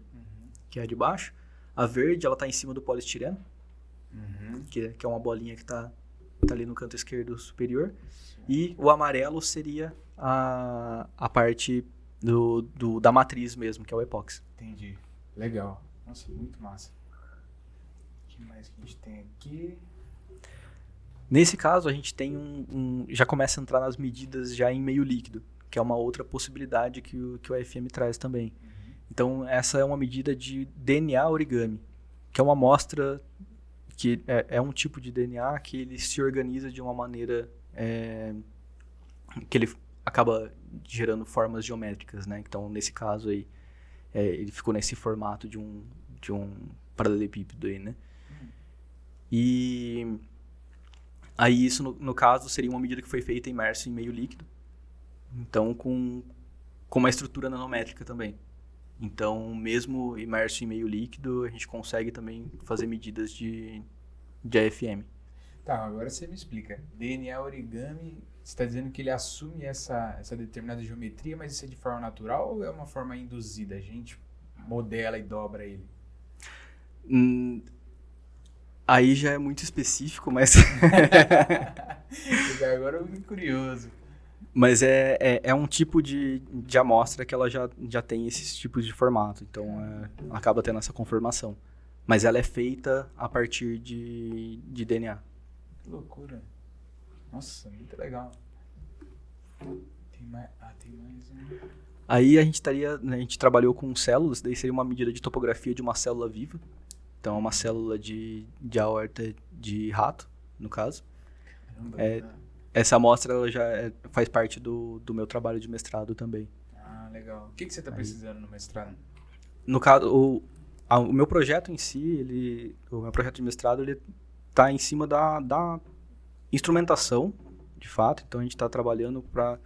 que é a de baixo. A verde, ela está em cima do poliestireno, que é uma bolinha que está ali no canto esquerdo superior. E o amarelo seria a parte da matriz mesmo, que é o epóxi. Entendi. Legal. Nossa, muito massa. O que mais que a gente tem aqui? Nesse caso, a gente tem já começa a entrar nas medidas já em meio líquido, que é uma outra possibilidade que o AFM traz também. Então, essa é uma medida de DNA origami, que é uma amostra que é um tipo de DNA que ele se organiza de uma maneira que ele acaba gerando formas geométricas, né? Então, nesse caso aí, ele ficou nesse formato de um paralelepípedo aí, né? E aí isso, no caso, seria uma medida que foi feita imerso em meio líquido, então com uma estrutura nanométrica também. Então, mesmo imerso em meio líquido, a gente consegue também fazer medidas de AFM. Tá, agora você me explica. DNA origami, você está dizendo que ele assume essa determinada geometria, mas isso é de forma natural ou é uma forma induzida? A gente modela e dobra ele? Aí já é muito específico, mas... Agora eu fiquei curioso. Mas é um tipo de amostra que ela já tem esses tipos de formato, então ela acaba tendo essa conformação. Mas ela é feita a partir de DNA. Que loucura. Nossa, muito legal. Tem mais um. Aí a gente trabalhou com células, daí seria uma medida de topografia de uma célula viva. Então é uma célula de aorta de rato, no caso. Caramba, essa amostra ela já faz parte do meu trabalho de mestrado também. Ah, legal. O que você está precisando no mestrado? No caso, o meu projeto em si, o meu projeto de mestrado, ele está em cima da instrumentação, de fato. Então a gente está trabalhando para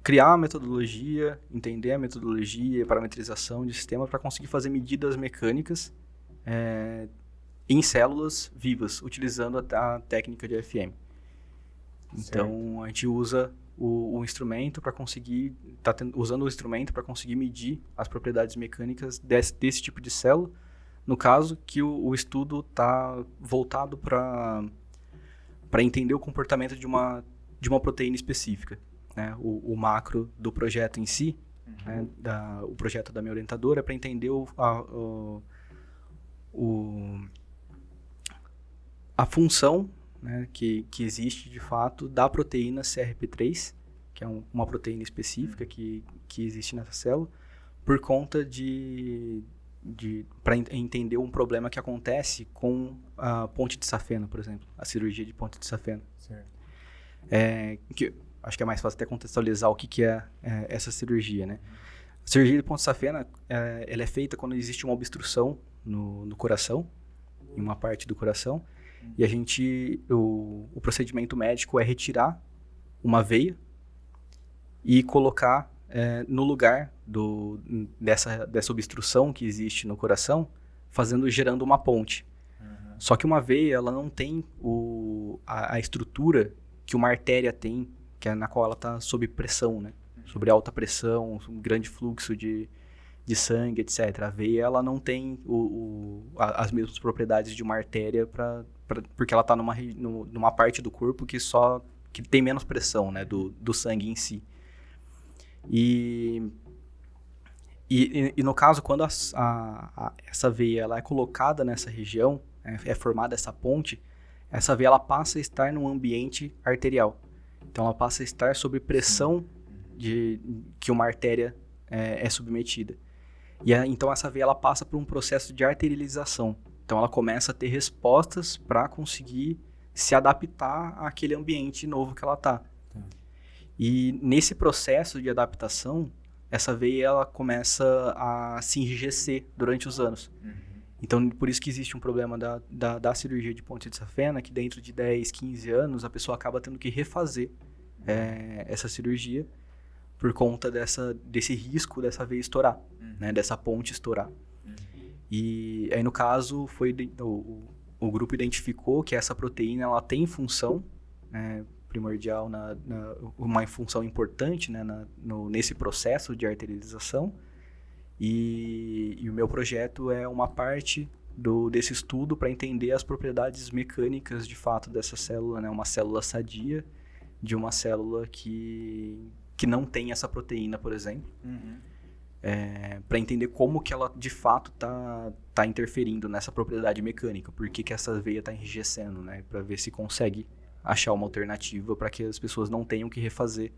criar a metodologia, entender a metodologia, parametrização de sistema para conseguir fazer medidas mecânicas em células vivas, utilizando a técnica de AFM. Então, a gente usa o instrumento para conseguir... usando o instrumento para conseguir medir as propriedades mecânicas desse tipo de célula. No caso, que o estudo está voltado para para entender o comportamento de uma proteína específica, né? O macro do projeto em si, né? O projeto da minha orientadora é para entender a função, né, que existe de fato da proteína CRP3, que é uma proteína específica que existe nessa célula, por conta para entender um problema que acontece com a ponte de safena, por exemplo, a cirurgia de ponte de safena. Certo. Que acho que é mais fácil até contextualizar o que é essa cirurgia, né? A cirurgia de ponte de safena, ela é feita quando existe uma obstrução no coração, em uma parte do coração, e o procedimento médico é retirar uma veia e colocar no lugar dessa obstrução que existe no coração, gerando uma ponte. Só que uma veia, ela não tem a estrutura que uma artéria tem, que é na qual ela está sob pressão, né? Sobre alta pressão, um grande fluxo de sangue, etc. A veia, ela não tem as mesmas propriedades de uma artéria porque ela está numa parte do corpo que tem menos pressão, né, do sangue em si. E no caso, quando essa veia ela é colocada nessa região, é formada essa ponte, essa veia ela passa a estar num ambiente arterial. Então ela passa a estar sob pressão que uma artéria é submetida. Então essa veia ela passa por um processo de arterialização. Então ela começa a ter respostas para conseguir se adaptar àquele ambiente novo que ela está. E nesse processo de adaptação, essa veia ela começa a se enrijecer durante os anos. Então, por isso que existe um problema da cirurgia de ponte de safena, que dentro de 10, 15 anos, a pessoa acaba tendo que refazer essa cirurgia por conta desse risco dessa veia estourar, né, dessa ponte estourar. E aí, no caso, o grupo identificou que essa proteína ela tem função primordial, uma função importante, né, nesse processo de arterialização. E o meu projeto é uma parte desse estudo para entender as propriedades mecânicas de fato dessa célula, né? Uma célula sadia de uma célula que não tem essa proteína, por exemplo. Para entender como que ela de fato tá interferindo nessa propriedade mecânica, por que essa veia está enrijecendo, né? Para ver se consegue achar uma alternativa para que as pessoas não tenham que refazer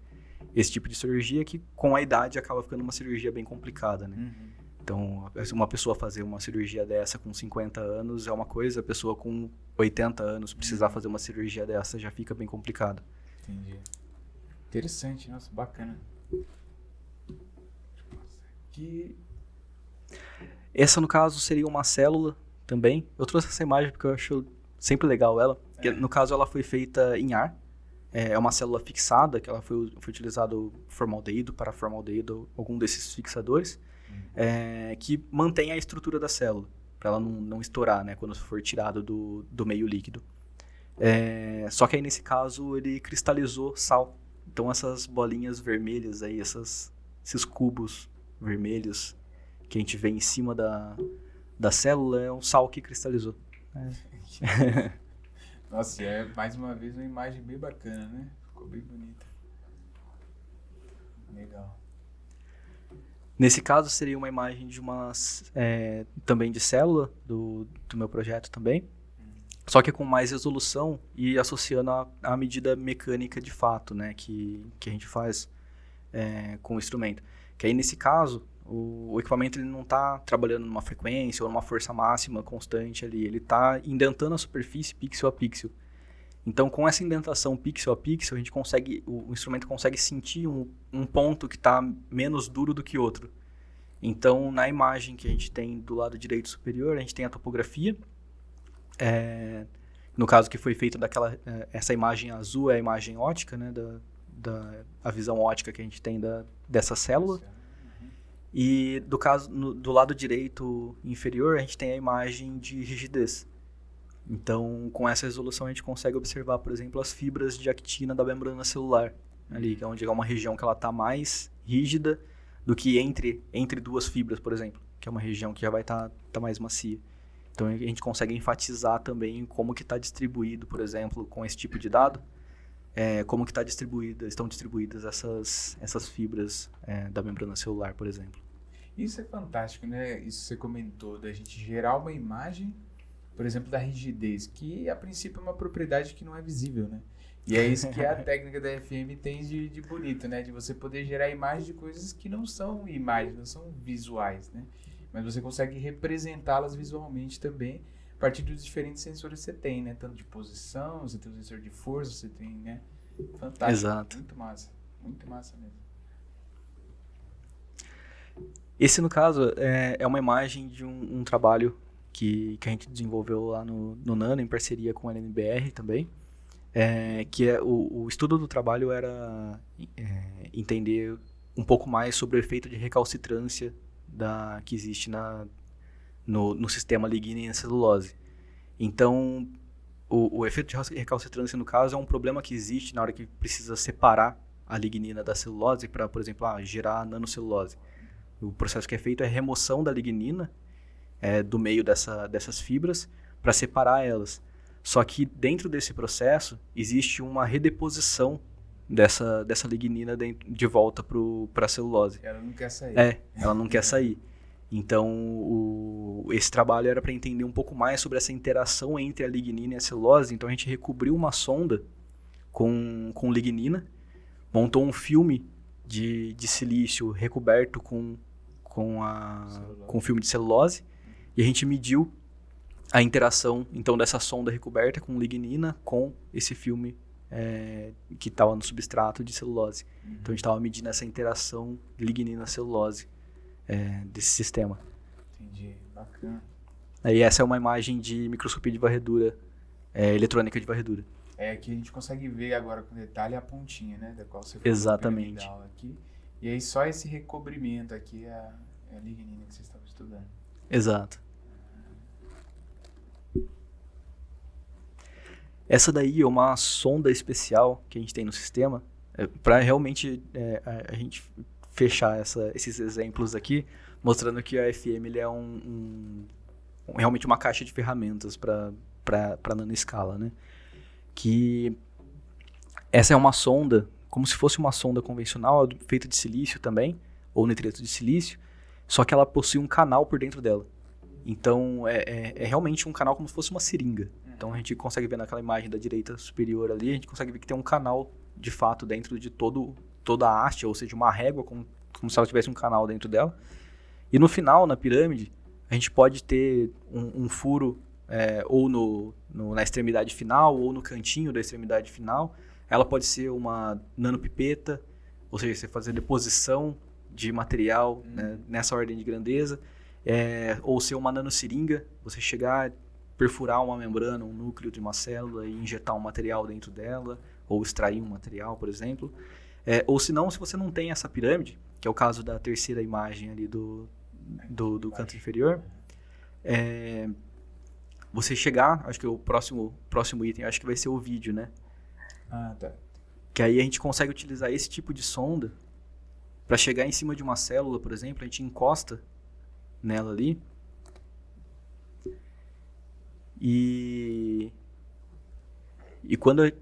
esse tipo de cirurgia, que com a idade acaba ficando uma cirurgia bem complicada, né? Então, uma pessoa fazer uma cirurgia dessa com 50 anos é uma coisa, a pessoa com 80 anos precisar fazer uma cirurgia dessa já fica bem complicado. Entendi. Interessante, nossa, bacana. Aqui. Essa, no caso, seria uma célula também. Eu trouxe essa imagem porque eu acho sempre legal ela. Porque, no caso, ela foi feita em ar. É uma célula fixada, que ela foi utilizado formaldeído, paraformaldeído, algum desses fixadores, que mantém a estrutura da célula, para ela não estourar, né, quando for tirado do meio líquido. Só que aí, nesse caso, ele cristalizou sal. Então, essas bolinhas vermelhas aí, esses cubos vermelhos que a gente vê em cima da célula, é um sal que cristalizou. Nossa, é mais uma vez uma imagem bem bacana, né? Ficou bem bonita. Legal. Nesse caso, seria uma imagem de também de célula do meu projeto também. Só que com mais resolução e associando a medida mecânica de fato, né? Que a gente faz com o instrumento. Que aí, nesse caso, o equipamento ele não está trabalhando numa frequência ou numa força máxima constante ali. Ele está indentando a superfície pixel a pixel. Então, com essa indentação pixel a pixel, o instrumento consegue sentir um ponto que está menos duro do que outro. Então, na imagem que a gente tem do lado direito superior, a gente tem a topografia. No caso que foi feita essa imagem azul é a imagem ótica, né, a visão ótica que a gente tem dessa célula. E do lado direito inferior, a gente tem a imagem de rigidez. Então, com essa resolução, a gente consegue observar, por exemplo, as fibras de actina da membrana celular, ali, que é onde é uma região que ela está mais rígida do que entre duas fibras, por exemplo, que é uma região que já vai estar mais macia. Então a gente consegue enfatizar também como que está distribuído, por exemplo, com esse tipo de dado, como que estão distribuídas essas fibras da membrana celular, por exemplo. Isso é fantástico, né? Isso você comentou, da gente gerar uma imagem, por exemplo, da rigidez, que a princípio é uma propriedade que não é visível, né? E é isso que a técnica da FM tem de bonito, né? De você poder gerar imagens de coisas que não são imagens, não são visuais, né? Mas você consegue representá-las visualmente também, a partir dos diferentes sensores que você tem, né? Tanto de posição, você tem o sensor de força, você tem, né? Fantástico. Exato. Muito massa mesmo. Esse, no caso, é uma imagem de um trabalho que a gente desenvolveu lá no Nano, em parceria com a LNBR também, o estudo do trabalho era entender um pouco mais sobre o efeito de recalcitrância que existe no sistema lignina e celulose. Então, o efeito de recalcitrância, no caso, é um problema que existe na hora que precisa separar a lignina da celulose para, por exemplo, gerar a nanocelulose. O processo que é feito é a remoção da lignina do meio dessas fibras para separar elas. Só que dentro desse processo existe uma redeposição dessa lignina de volta para a celulose. Ela não quer sair. Ela não quer sair. Então, esse trabalho era para entender um pouco mais sobre essa interação entre a lignina e a celulose. Então, a gente recobriu uma sonda com lignina, montou um filme de silício recoberto com filme de celulose, e a gente mediu a interação então dessa sonda recoberta com lignina com esse filme que estava no substrato de celulose. Então, a gente estava medindo essa interação lignina-celulose desse sistema. Entendi, bacana. Aí essa é uma imagem de microscopia de varredura, eletrônica de varredura. Aqui a gente consegue ver agora com detalhe a pontinha, né, da qual você falou. Exatamente. Aqui. E aí só esse recobrimento aqui é a lignina que vocês estavam estudando. Exato. Essa daí é uma sonda especial que a gente tem no sistema para realmente a gente fechar esses exemplos aqui, mostrando que a FM ele é realmente uma caixa de ferramentas para nanoescala, né? Que essa é uma sonda, como se fosse uma sonda convencional, feita de silício também, ou nitreto de silício, só que ela possui um canal por dentro dela. Então, é realmente um canal como se fosse uma seringa. Então, a gente consegue ver naquela imagem da direita superior ali, a gente consegue ver que tem um canal, de fato, dentro de toda a haste, ou seja, uma régua, como se ela tivesse um canal dentro dela. E no final, na pirâmide, a gente pode ter um furo ou na extremidade final, ou no cantinho da extremidade final. Ela pode ser uma nanopipeta, ou seja, você fazer deposição de material nessa ordem de grandeza, ou ser uma nanoseringa, você chegar, perfurar uma membrana, um núcleo de uma célula e injetar um material dentro dela, ou extrair um material, por exemplo. Ou se não, se você não tem essa pirâmide, que é o caso da terceira imagem ali do canto inferior, você chegar, acho que o próximo item, acho que vai ser o vídeo, né? Ah, tá. Que aí a gente consegue utilizar esse tipo de sonda para chegar em cima de uma célula, por exemplo, a gente encosta nela ali e quando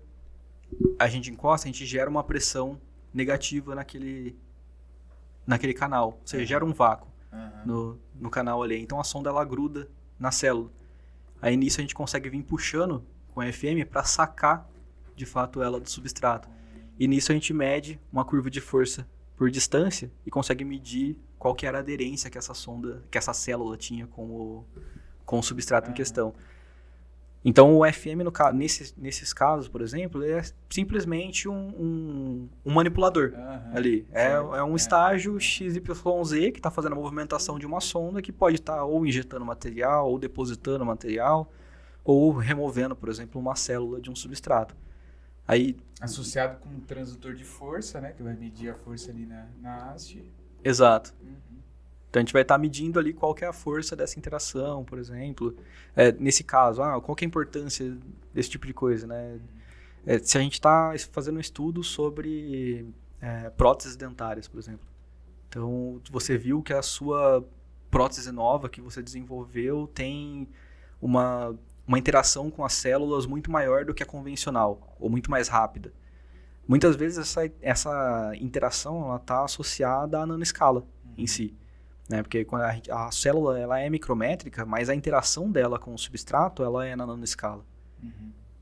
a gente encosta, a gente gera uma pressão negativa naquele canal, ou seja, gera um vácuo no canal ali. Então a sonda ela gruda na célula. Aí nisso a gente consegue vir puxando com a FM para sacar de fato ela do substrato. E nisso a gente mede uma curva de força por distância e consegue medir qual que era a aderência que essa célula tinha com o substrato em questão. Então o FM, nesses casos, por exemplo, ele é simplesmente um manipulador ali. É um estágio XYZ que está fazendo a movimentação de uma sonda que pode estar ou injetando material, ou depositando material, ou removendo, por exemplo, uma célula de um substrato. Aí, associado com um transdutor de força, né? Que vai medir a força ali na haste. Exato. Então, a gente vai estar medindo ali qual que é a força dessa interação, por exemplo. Nesse caso, qual que é a importância desse tipo de coisa, né? Se a gente está fazendo um estudo sobre próteses dentárias, por exemplo. Então, você viu que a sua prótese nova que você desenvolveu tem uma interação com as células muito maior do que a convencional, ou muito mais rápida. Muitas vezes essa interação está associada à nanoescala em si. Né? Porque quando a célula ela é micrométrica, mas a interação dela com o substrato ela é na nanoescala.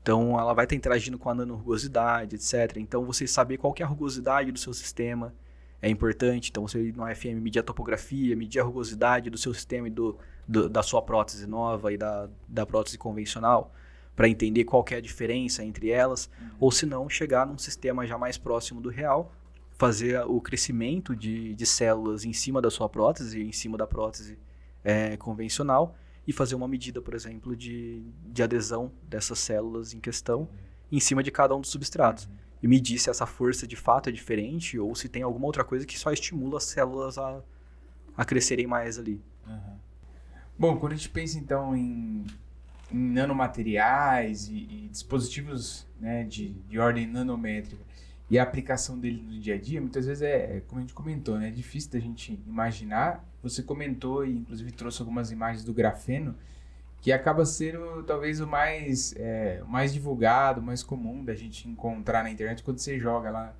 Então, ela vai estar interagindo com a nanorugosidade, etc. Então, você saber qual que é a rugosidade do seu sistema é importante. Então, você ir no AFM medir a topografia, medir a rugosidade do seu sistema e da sua prótese nova e da prótese convencional, para entender qual que é a diferença entre elas. Ou, se não, chegar num sistema já mais próximo do real, fazer o crescimento de células em cima da sua prótese, em cima da prótese convencional, e fazer uma medida, por exemplo, de adesão dessas células em questão em cima de cada um dos substratos. E medir se essa força de fato é diferente ou se tem alguma outra coisa que só estimula as células a crescerem mais ali. Bom, quando a gente pensa então em nanomateriais e dispositivos, né, de ordem nanométrica e a aplicação dele no dia a dia, muitas vezes como a gente comentou, né, é difícil da gente imaginar. Você comentou e inclusive trouxe algumas imagens do grafeno, que acaba sendo talvez o mais divulgado, mais comum da gente encontrar na internet quando você joga lá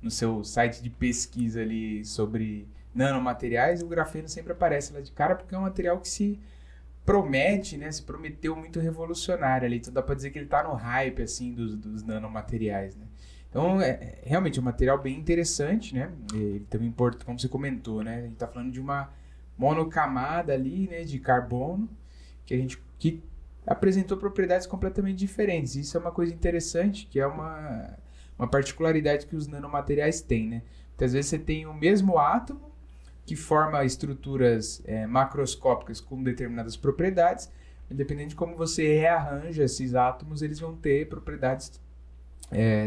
no seu site de pesquisa ali sobre nanomateriais. O grafeno sempre aparece lá de cara porque é um material que se promete, né, se prometeu muito revolucionário ali, então dá para dizer que ele está no hype assim dos nanomateriais, né? Então, realmente é um material bem interessante, né? Ele também importa, como você comentou, né? A gente está falando de uma monocamada ali, né, de carbono, que apresentou propriedades completamente diferentes. Isso é uma coisa interessante, que é uma particularidade que os nanomateriais têm, né? Muitas vezes você tem o mesmo átomo que forma estruturas macroscópicas com determinadas propriedades. Independente de como você rearranja esses átomos, eles vão ter propriedades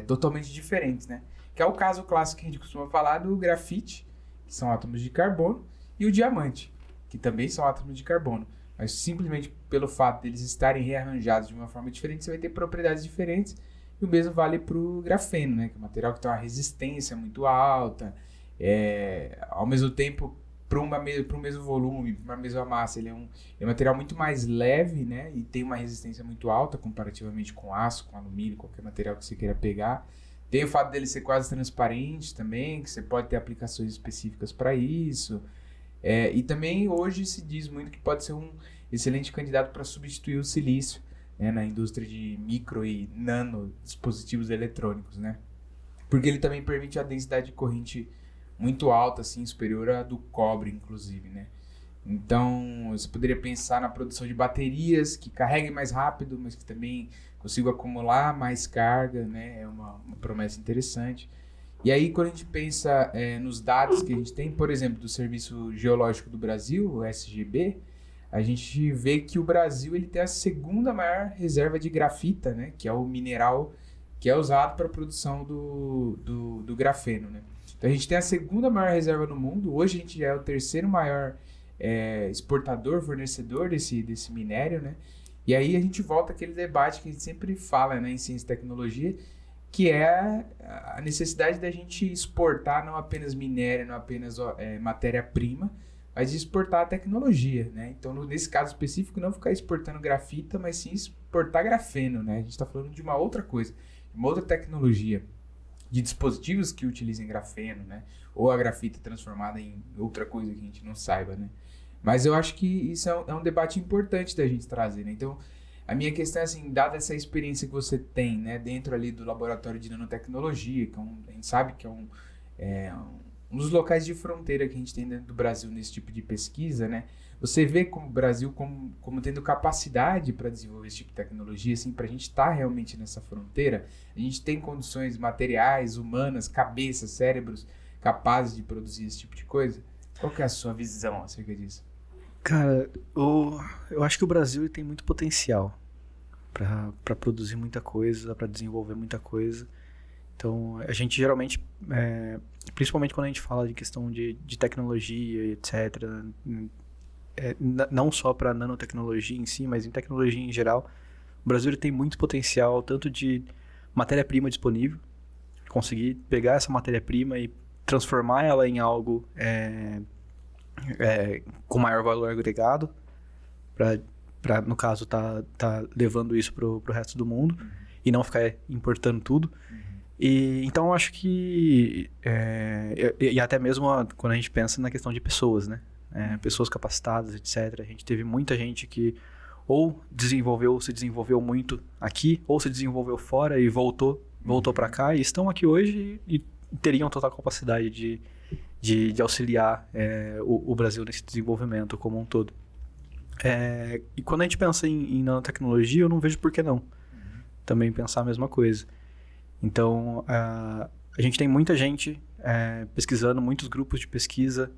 totalmente diferentes, né? Que é o caso clássico que a gente costuma falar do grafite, que são átomos de carbono, e o diamante, que também são átomos de carbono. Mas simplesmente pelo fato deles estarem rearranjados de uma forma diferente, você vai ter propriedades diferentes. E o mesmo vale para o grafeno, né? Que é um material que tem uma resistência muito alta. Ao mesmo tempo, para o mesmo volume, para a mesma massa, ele é um material muito mais leve, né? E tem uma resistência muito alta comparativamente com aço, com alumínio, qualquer material que você queira pegar. Tem o fato dele ser quase transparente também, que você pode ter aplicações específicas para isso. E também hoje se diz muito que pode ser um excelente candidato para substituir o silício, né, na indústria de micro e nano dispositivos eletrônicos, né? Porque ele também permite a densidade de corrente muito alta, assim, superior à do cobre, inclusive, né? Então, você poderia pensar na produção de baterias que carreguem mais rápido, mas que também consigam acumular mais carga, né? É uma promessa interessante. E aí, quando a gente pensa nos dados que a gente tem, por exemplo, do Serviço Geológico do Brasil, o SGB, a gente vê que o Brasil ele tem a segunda maior reserva de grafita, né? Que é o mineral que é usado para a produção do grafeno, né? Então, a gente tem a segunda maior reserva no mundo. Hoje, a gente já é o terceiro maior exportador, fornecedor desse minério, né? E aí, a gente volta àquele debate que a gente sempre fala, né, em ciência e tecnologia, que é a necessidade da gente exportar não apenas minério, não apenas matéria-prima, mas de exportar a tecnologia, né? Então, nesse caso específico, não ficar exportando grafita, mas sim exportar grafeno, né? A gente está falando de uma outra coisa, de uma outra tecnologia, de dispositivos que utilizem grafeno, né? Ou a grafita transformada em outra coisa que a gente não saiba, né? Mas eu acho que isso é um debate importante da gente trazer, né? Então, a minha questão é assim, dada essa experiência que você tem, né, dentro ali do laboratório de nanotecnologia, que a gente sabe que é um dos locais de fronteira que a gente tem dentro do Brasil nesse tipo de pesquisa, né? Você vê como o Brasil como tendo capacidade para desenvolver esse tipo de tecnologia, assim, para a gente estar realmente nessa fronteira. A gente tem condições materiais, humanas, cabeças, cérebros capazes de produzir esse tipo de coisa? Qual que é a sua visão acerca disso? Cara, eu acho que o Brasil tem muito potencial para produzir muita coisa, para desenvolver muita coisa. Então, a gente geralmente, principalmente quando a gente fala de questão de tecnologia, etc., não só para nanotecnologia em si, mas em tecnologia em geral, o Brasil ele tem muito potencial, tanto de matéria-prima disponível, conseguir pegar essa matéria-prima e transformar ela em algo com maior valor agregado, para para no caso, tá levando isso pro resto do mundo e não ficar importando tudo. E então eu acho que e até mesmo quando a gente pensa na questão de pessoas, né? Pessoas capacitadas, etc. A gente teve muita gente que ou se desenvolveu muito aqui, ou se desenvolveu fora e voltou para cá e estão aqui hoje e teriam total capacidade de auxiliar o Brasil nesse desenvolvimento como um todo. E quando a gente pensa em nanotecnologia, eu não vejo por que não também pensar a mesma coisa. Então, a gente tem muita gente pesquisando, muitos grupos de pesquisa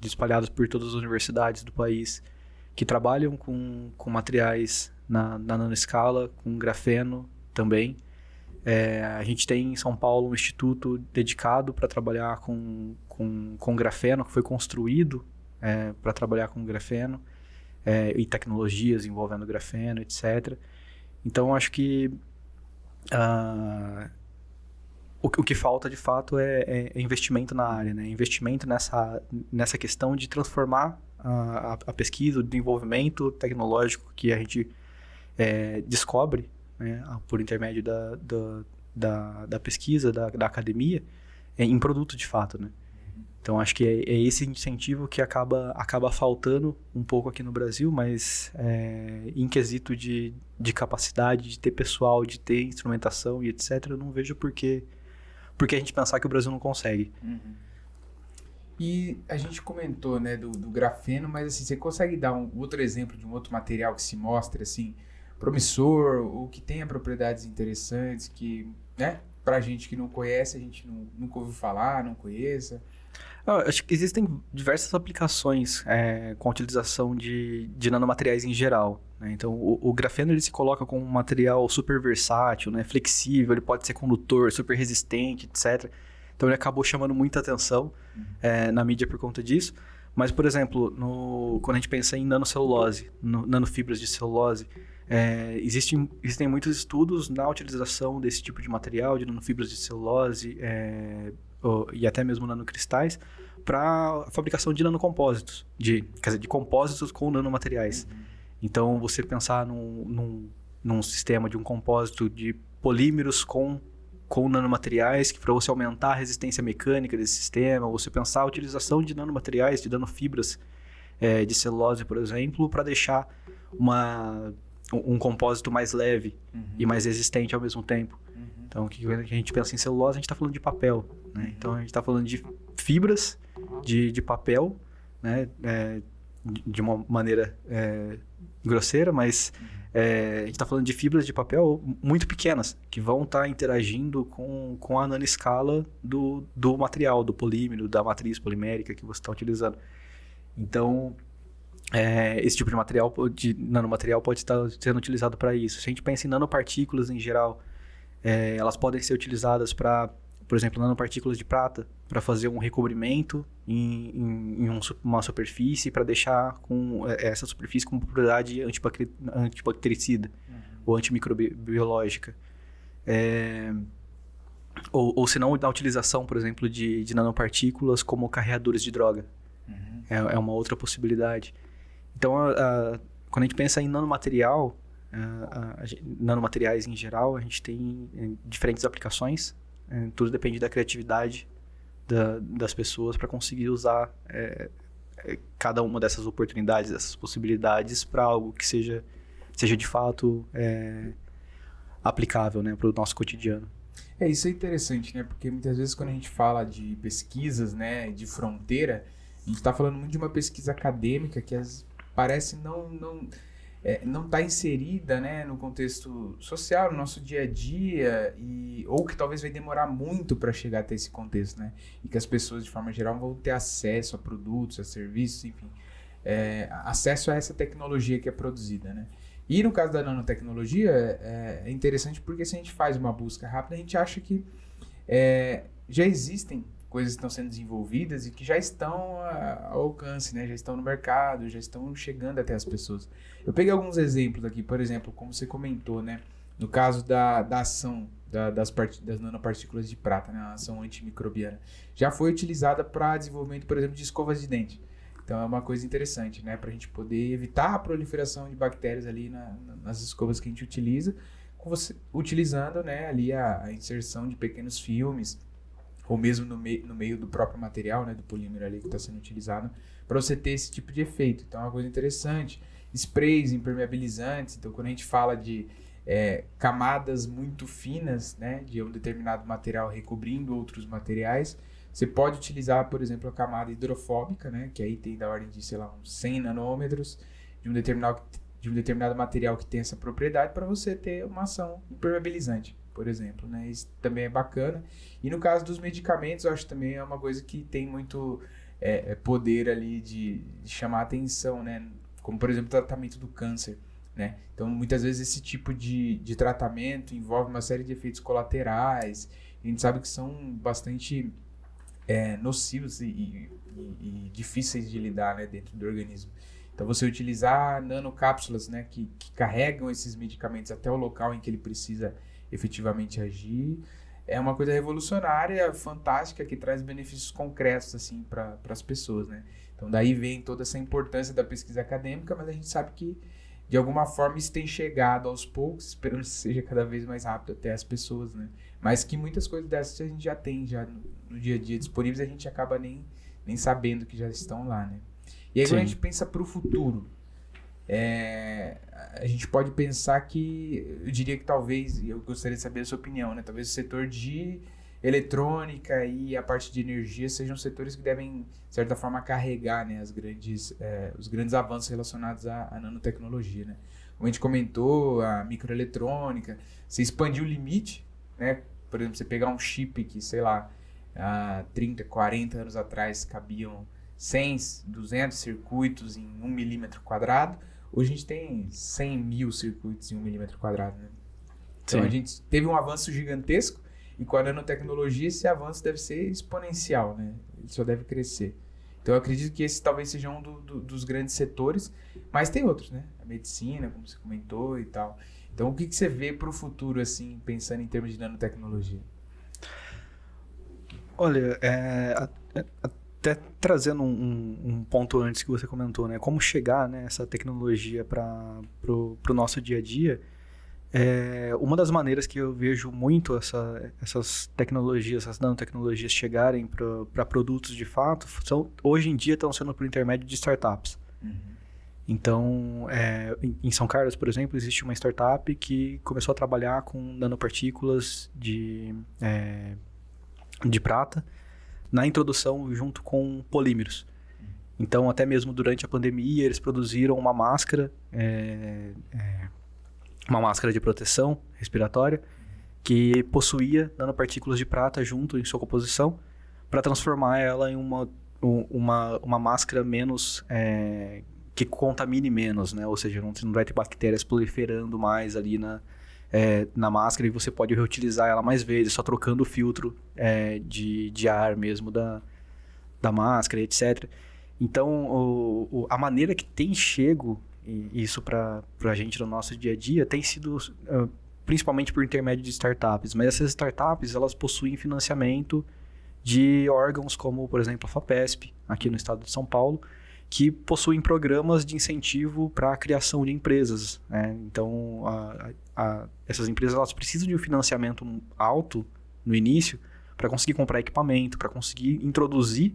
espalhados por todas as universidades do país que trabalham com materiais na nanoescala, com grafeno também. A gente tem em São Paulo um instituto dedicado para trabalhar com grafeno, que foi construído para trabalhar com grafeno e tecnologias envolvendo grafeno, etc. Então, acho que o que falta, de fato, é investimento na área, né? Investimento nessa questão de transformar a pesquisa, o desenvolvimento tecnológico que a gente descobre, né, por intermédio da pesquisa, da academia, em produto de fato, né? Então, acho que é esse incentivo que acaba faltando um pouco aqui no Brasil, mas em quesito de capacidade, de ter pessoal, de ter instrumentação e etc., eu não vejo por que a gente pensar que o Brasil não consegue. E a gente comentou, né, do grafeno, mas assim, você consegue dar um outro exemplo de um outro material que se mostre assim, promissor, ou que tenha propriedades interessantes, que, né, pra gente que não conhece, a gente nunca ouviu falar, não conheça? Acho que existem diversas aplicações com a utilização de nanomateriais em geral, né? Então, o grafeno ele se coloca como um material super versátil, né? Flexível, ele pode ser condutor, super resistente, etc. Então, ele acabou chamando muita atenção na mídia por conta disso. Mas, por exemplo, quando a gente pensa em nanocelulose, nanofibras de celulose, existem muitos estudos na utilização desse tipo de material, de nanofibras de celulose, e até mesmo nanocristais, para a fabricação de nanocompósitos, de compósitos com nanomateriais. Então, você pensar num sistema de um compósito de polímeros com nanomateriais, que para você aumentar a resistência mecânica desse sistema, você pensar a utilização de nanomateriais, de nanofibras de celulose, por exemplo, para deixar um compósito mais leve e mais resistente ao mesmo tempo. Então, quando a gente pensa em celulose, a gente está falando de papel, né? Então, a gente está falando de fibras de papel, né? De uma maneira grosseira, mas a gente está falando de fibras de papel muito pequenas, que vão estar interagindo com a nanoescala do material, do polímero, da matriz polimérica que você está utilizando. Então, esse tipo de nanomaterial pode estar sendo utilizado para isso. Se a gente pensa em nanopartículas em geral, elas podem ser utilizadas para, por exemplo, nanopartículas de prata, para fazer um recobrimento em uma superfície, para deixar essa superfície com propriedade antibactericida ou antimicrobiológica. Ou se não, na utilização, por exemplo, de nanopartículas como carreadores de droga. É uma outra possibilidade. Então, quando a gente pensa em nanomaterial, nanomateriais em geral, a gente tem diferentes aplicações. Tudo depende da criatividade das pessoas para conseguir usar cada uma dessas oportunidades, dessas possibilidades para algo que seja de fato aplicável, né, para o nosso cotidiano. Isso é interessante, né? Porque muitas vezes quando a gente fala de pesquisas, né, de fronteira, a gente está falando muito de uma pesquisa acadêmica que parece não está inserida, né, no contexto social, no nosso dia a dia, ou que talvez vai demorar muito para chegar até esse contexto, né? E que as pessoas, de forma geral, vão ter acesso a produtos, a serviços, enfim, acesso a essa tecnologia que é produzida, né? E no caso da nanotecnologia, é interessante porque se a gente faz uma busca rápida, a gente acha que já existem coisas que estão sendo desenvolvidas e que já estão ao alcance, né? Já estão no mercado, já estão chegando até as pessoas. Eu peguei alguns exemplos aqui, por exemplo, como você comentou, né? No caso da ação das nanopartículas de prata, né? A ação antimicrobiana, já foi utilizada para desenvolvimento, por exemplo, de escovas de dente. Então é uma coisa interessante, né? Para a gente poder evitar a proliferação de bactérias ali nas escovas que a gente utiliza, utilizando, né, ali a inserção de pequenos filmes, ou mesmo no meio do próprio material, né, do polímero ali que está sendo utilizado, para você ter esse tipo de efeito. Então é uma coisa interessante. Sprays impermeabilizantes, então quando a gente fala de camadas muito finas, né, de um determinado material recobrindo outros materiais, você pode utilizar, por exemplo, a camada hidrofóbica, né, que aí tem da ordem de, sei lá, uns 100 nanômetros de um determinado material que tem essa propriedade para você ter uma ação impermeabilizante, por exemplo, né? Isso também é bacana. E no caso dos medicamentos, eu acho também é uma coisa que tem muito poder ali de chamar a atenção, né? Como, por exemplo, o tratamento do câncer, né? Então, muitas vezes esse tipo de tratamento envolve uma série de efeitos colaterais. A gente sabe que são bastante nocivos e difíceis de lidar, né, dentro do organismo. Então, você utilizar nanocápsulas, né, que carregam esses medicamentos até o local em que ele precisa efetivamente agir, é uma coisa revolucionária, fantástica, que traz benefícios concretos assim, para as pessoas, né? Então, daí vem toda essa importância da pesquisa acadêmica, mas a gente sabe que, de alguma forma, isso tem chegado aos poucos, esperando que seja cada vez mais rápido até as pessoas, né? Mas que muitas coisas dessas a gente já tem no dia a dia disponíveis, a gente acaba nem sabendo que já estão lá, né? E aí, Sim. quando a gente pensa para o futuro, a gente pode pensar que, eu diria que talvez, eu gostaria de saber a sua opinião, né? Talvez o setor de eletrônica e a parte de energia sejam setores que devem, de certa forma, carregar, né, os grandes avanços relacionados à nanotecnologia, né? Como a gente comentou, a microeletrônica, você expandir o limite, né? Por exemplo, você pegar um chip que, sei lá, há 30, 40 anos atrás cabiam 100, 200 circuitos em 1 milímetro quadrado, hoje a gente tem 100 mil circuitos em 1 milímetro quadrado, né? Então a gente teve um avanço gigantesco e com a nanotecnologia esse avanço deve ser exponencial, né? Ele só deve crescer. Então eu acredito que esse talvez seja um dos grandes setores, mas tem outros, né? A medicina, como você comentou e tal. Então o que você vê para o futuro, assim, pensando em termos de nanotecnologia? Olha, até trazendo um ponto antes que você comentou, né? Como chegar, né, essa tecnologia para o nosso dia a dia. Uma das maneiras que eu vejo muito essas tecnologias, essas nanotecnologias chegarem para produtos de fato, hoje em dia estão sendo por intermédio de startups. Uhum. Então, em São Carlos, por exemplo, existe uma startup que começou a trabalhar com nanopartículas de prata na introdução junto com polímeros. Então, até mesmo durante a pandemia, eles produziram uma máscara de proteção respiratória que possuía nanopartículas de prata junto em sua composição para transformar ela em uma máscara menos que contamine menos, né? Ou seja, não vai ter bactérias proliferando mais ali na máscara e você pode reutilizar ela mais vezes, só trocando o filtro de ar mesmo da máscara, etc. Então, a maneira que tem chego isso para a gente no nosso dia a dia tem sido principalmente por intermédio de startups, mas essas startups elas possuem financiamento de órgãos como, por exemplo, a FAPESP, aqui no estado de São Paulo, que possuem programas de incentivo para a criação de empresas, né? Então, essas empresas elas precisam de um financiamento alto no início para conseguir comprar equipamento, para conseguir introduzir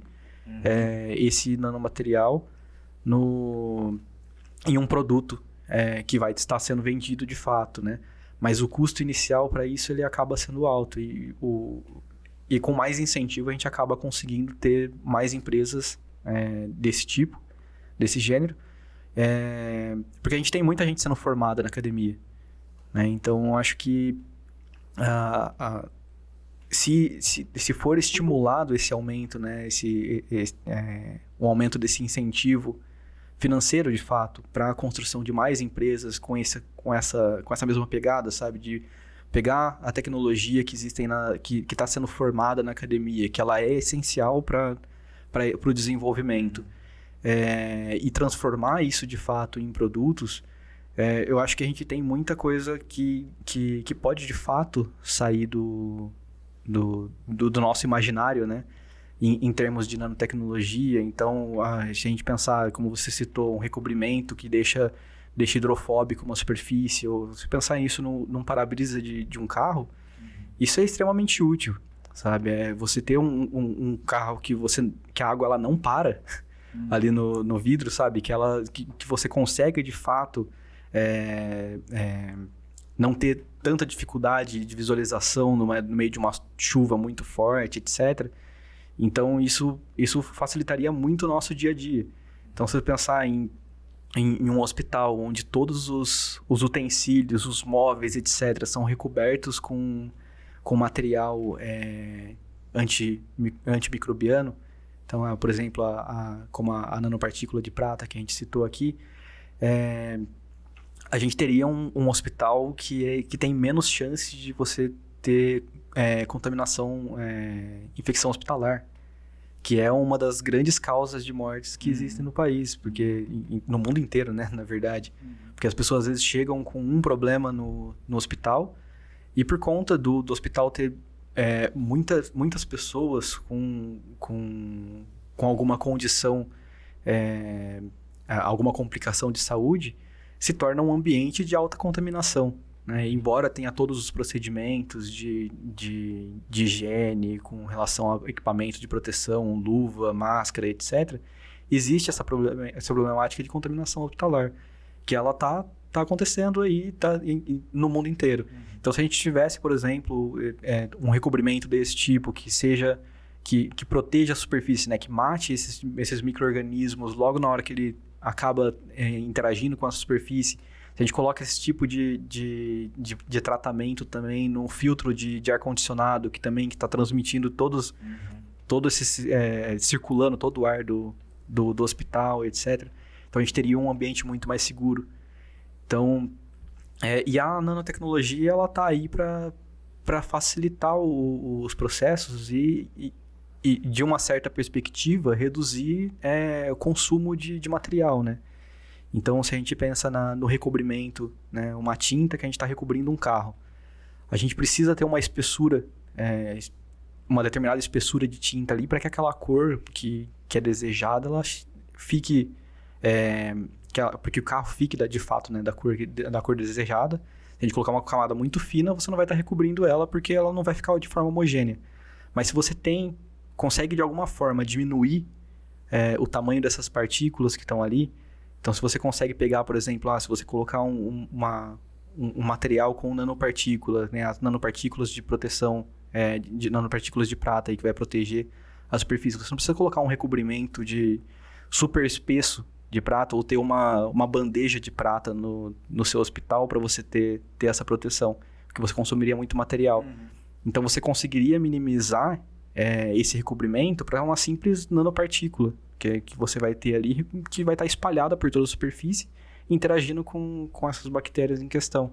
esse nanomaterial em um produto que vai estar sendo vendido de fato, né? Mas o custo inicial para isso ele acaba sendo alto e com mais incentivo a gente acaba conseguindo ter mais empresas desse tipo, desse gênero, porque a gente tem muita gente sendo formada na academia, né? Então eu acho que se for estimulado esse aumento, né, o aumento desse incentivo financeiro, de fato, para a construção de mais empresas com essa mesma pegada, sabe? De pegar a tecnologia que existem que está sendo formada na academia, que ela é essencial para o desenvolvimento, e transformar isso, de fato, em produtos, eu acho que a gente tem muita coisa que pode, de fato, sair do nosso imaginário, né? em termos de nanotecnologia. Então, a gente pensar, como você citou, um recobrimento que deixa hidrofóbico uma superfície, ou se pensar nisso num para-brisa de um carro, isso é extremamente útil, sabe? Você ter um carro que a água ela não para ali no vidro, sabe? Que você consegue, de fato, não ter tanta dificuldade de visualização no meio de uma chuva muito forte, etc. Então, isso facilitaria muito o nosso dia a dia. Então, se você pensar em um hospital onde todos os utensílios, os móveis, etc., são recobertos com material antimicrobiano, então, por exemplo, como a nanopartícula de prata que a gente citou aqui, a gente teria um hospital que tem menos chance de você ter contaminação, infecção hospitalar, que é uma das grandes causas de mortes que existem no país, porque no mundo inteiro, né, na verdade. Porque as pessoas às vezes chegam com um problema no hospital e por conta do hospital ter muitas pessoas com alguma condição, alguma complicação de saúde, se torna um ambiente de alta contaminação, né? Embora tenha todos os procedimentos de higiene com relação ao equipamento de proteção, luva, máscara, etc., existe essa problemática de contaminação hospitalar, que ela tá acontecendo aí no mundo inteiro. Então, se a gente tivesse, por exemplo, um recobrimento desse tipo que proteja a superfície, né, que mate esses micro-organismos logo na hora que ele acaba interagindo com a superfície. Se a gente coloca esse tipo de tratamento também no filtro de ar-condicionado, que está transmitindo todo esse circulando todo o ar do hospital, etc. Então a gente teria um ambiente muito mais seguro. Então, e a nanotecnologia ela está aí para facilitar os processos e de uma certa perspectiva reduzir o consumo de material, né? Então, se a gente pensa no recobrimento, né, uma tinta que a gente está recobrindo um carro, a gente precisa ter uma espessura, uma determinada espessura de tinta ali para que aquela cor que é desejada, ela fique, porque o carro fique de fato, né, da cor desejada. Se a gente colocar uma camada muito fina, você não vai estar recobrindo ela porque ela não vai ficar de forma homogênea. Mas se você consegue de alguma forma diminuir o tamanho dessas partículas que estão ali. Então, se você consegue pegar, por exemplo, se você colocar um material com nanopartículas, né, as nanopartículas de proteção, de nanopartículas de prata aí, que vai proteger a superfície. Você não precisa colocar um recobrimento de super espesso de prata ou ter uma bandeja de prata no seu hospital para você ter essa proteção, porque você consumiria muito material. Então, você conseguiria minimizar esse recobrimento para uma simples nanopartícula que você vai ter ali, que vai estar espalhada por toda a superfície, interagindo com essas bactérias em questão,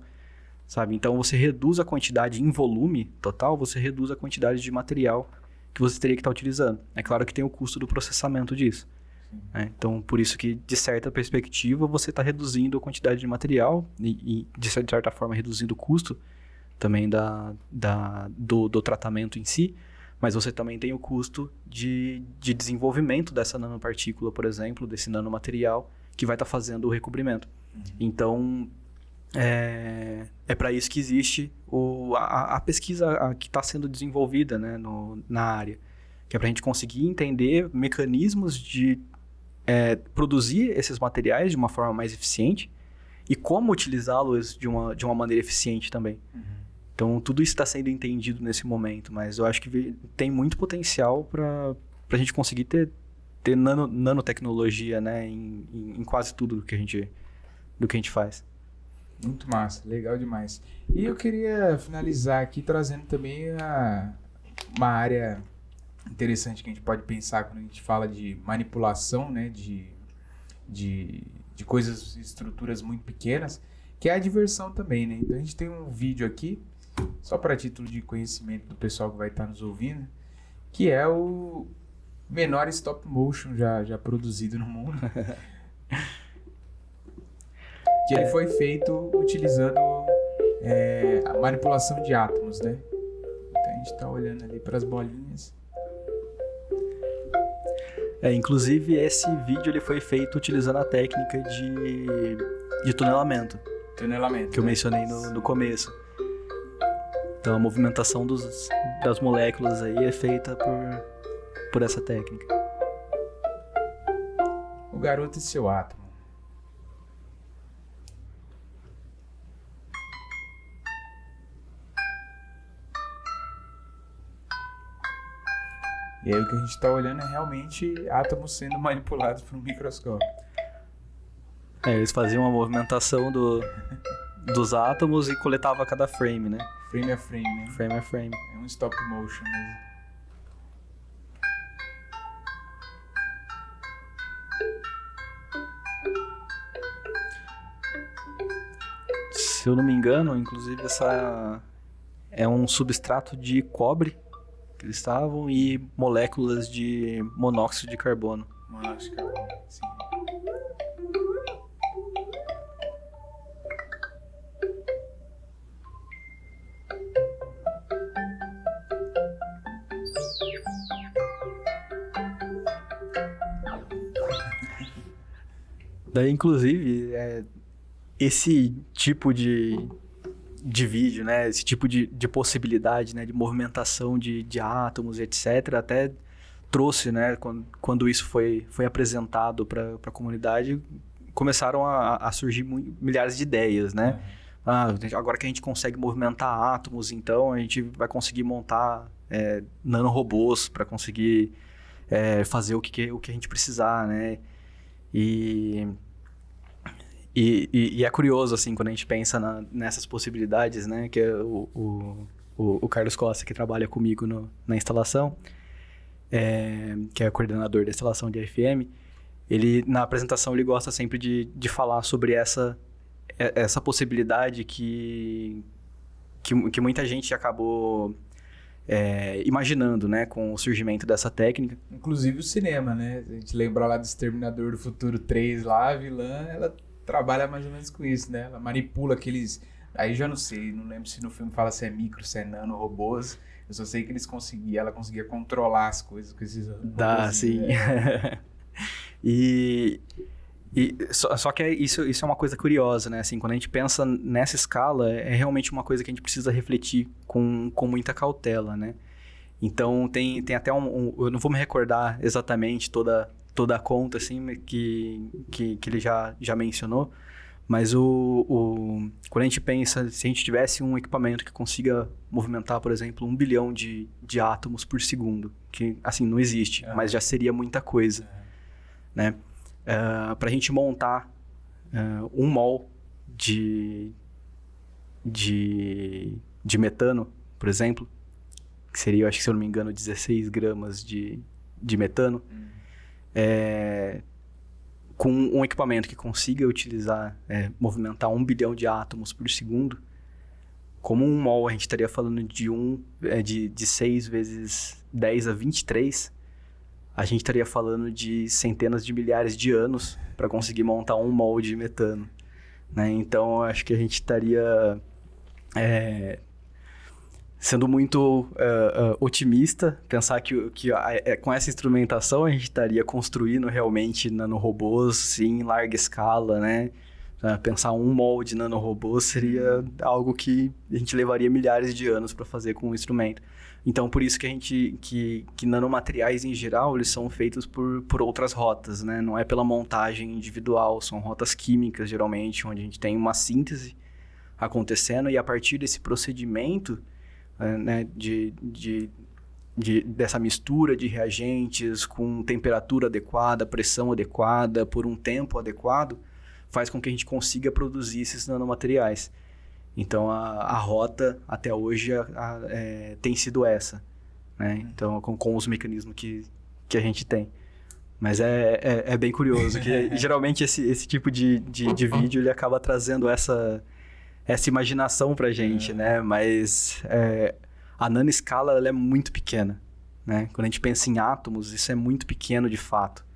sabe? Então, você reduz a quantidade em volume total, você reduz a quantidade de material que você teria que estar utilizando. É claro que tem o custo do processamento disso. Né? Então, por isso que, de certa perspectiva, você está reduzindo a quantidade de material e de certa forma, reduzindo o custo também do tratamento em si, mas você também tem o custo de desenvolvimento dessa nanopartícula, por exemplo, desse nanomaterial, que vai estar fazendo o recobrimento. Então, é para isso que existe a pesquisa que está sendo desenvolvida, né, na área, que é para a gente conseguir entender mecanismos de produzir esses materiais de uma forma mais eficiente e como utilizá-los de uma maneira eficiente também. Então, tudo isso está sendo entendido nesse momento, mas eu acho que tem muito potencial para a gente conseguir ter nanotecnologia, né, em quase tudo do que a gente faz. Muito massa, legal demais. E eu queria finalizar aqui trazendo também uma área interessante que a gente pode pensar quando a gente fala de manipulação, né, de coisas, estruturas muito pequenas, que é a diversão também, né? Então a gente tem um vídeo aqui, só para título de conhecimento do pessoal que vai estar nos ouvindo, que é o menor stop motion já produzido no mundo. Que ele foi feito utilizando a manipulação de átomos, né? Então a gente está olhando ali para as bolinhas. Inclusive esse vídeo ele foi feito utilizando a técnica de tunelamento. Tunelamento. Que eu mencionei no começo. Então a movimentação das moléculas aí é feita por essa técnica. O garoto e seu átomo. E aí o que a gente está olhando é realmente átomos sendo manipulados por um microscópio. Eles faziam uma movimentação dos átomos e coletavam cada frame, né? Frame a frame, né? Frame a frame. É um stop motion mesmo. Se eu não me engano, inclusive essa é um substrato de cobre que eles estavam e moléculas de monóxido de carbono. Monóxido de carbono, sim. Daí, inclusive, esse tipo de vídeo, né? Esse tipo de possibilidade, né? De movimentação de átomos, etc. Até trouxe, né? Quando isso foi apresentado para a comunidade, começaram a surgir milhares de ideias, né? Agora que a gente consegue movimentar átomos, então a gente vai conseguir montar nanorobôs para conseguir fazer o que a gente precisar, né? E é curioso, assim, quando a gente pensa nessas possibilidades, né? Que é o Carlos Costa, que trabalha comigo na instalação, que é coordenador da instalação de AFM, ele, na apresentação, ele gosta sempre de falar sobre essa possibilidade que muita gente acabou imaginando, né? Com o surgimento dessa técnica. Inclusive o cinema, né? A gente lembra lá do Exterminador do Futuro 3 lá, a vilã, ela trabalha mais ou menos com isso, né? Ela manipula aqueles... Aí já não sei, não lembro se no filme fala se é micro, se é nano, robôs. Eu só sei que ela conseguia controlar as coisas com esses robôs. Dá, sim. Só que isso é uma coisa curiosa, né? Assim, quando a gente pensa nessa escala, é realmente uma coisa que a gente precisa refletir com muita cautela, né? Então, tem até eu não vou me recordar exatamente toda a conta, assim, que ele já mencionou, mas quando a gente pensa, se a gente tivesse um equipamento que consiga movimentar, por exemplo, 1 bilhão de átomos por segundo, que, assim, não existe, mas já seria muita coisa, né? Para a gente montar 1 mol de metano, por exemplo, que seria, acho que se eu não me engano, 16 gramas de metano, com um equipamento que consiga movimentar 1 bilhão de átomos por segundo, como 1 mol a gente estaria falando de 6 vezes 10 a 23, a gente estaria falando de centenas de milhares de anos para conseguir montar 1 mol de metano, né? Então, acho que a gente estaria sendo muito otimista, pensar que com essa instrumentação a gente estaria construindo realmente nanorobôs em larga escala, né? Pensar 1 mol de nanorobôs seria algo que a gente levaria milhares de anos para fazer com o instrumento. Então, por isso que nanomateriais em geral, eles são feitos por outras rotas, né? Não é pela montagem individual, são rotas químicas, geralmente, onde a gente tem uma síntese acontecendo e a partir desse procedimento, né, dessa mistura de reagentes com temperatura adequada, pressão adequada, por um tempo adequado, faz com que a gente consiga produzir esses nanomateriais. Então, a rota até hoje tem sido essa, né? Então, com os mecanismos que a gente tem. Mas é bem curioso, que geralmente esse tipo de vídeo ele acaba trazendo essa imaginação pra gente, né? Mas a nanoescala ela é muito pequena, né? Quando a gente pensa em átomos, isso é muito pequeno de fato.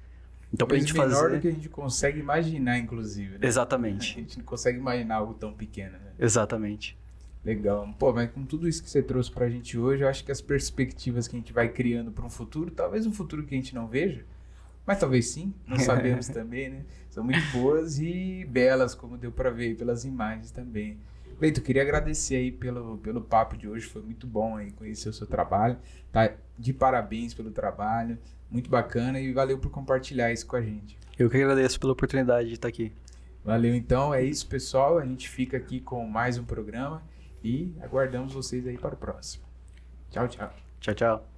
Então, pra gente fazer... menor do que a gente consegue imaginar, inclusive, né? Exatamente. A gente não consegue imaginar algo tão pequeno, né? Exatamente. Legal. Pô, mas com tudo isso que você trouxe pra gente hoje, eu acho que as perspectivas que a gente vai criando para um futuro, talvez um futuro que a gente não veja, Mas talvez sim, não sabemos também, né? São muito boas e belas, como deu para ver pelas imagens também. Leito, eu queria agradecer aí pelo papo de hoje, foi muito bom aí conhecer o seu trabalho, tá? De parabéns pelo trabalho, muito bacana e valeu por compartilhar isso com a gente. Eu que agradeço pela oportunidade de estar aqui. Valeu, então, é isso, pessoal, a gente fica aqui com mais um programa e aguardamos vocês aí para o próximo. Tchau, tchau. Tchau, tchau.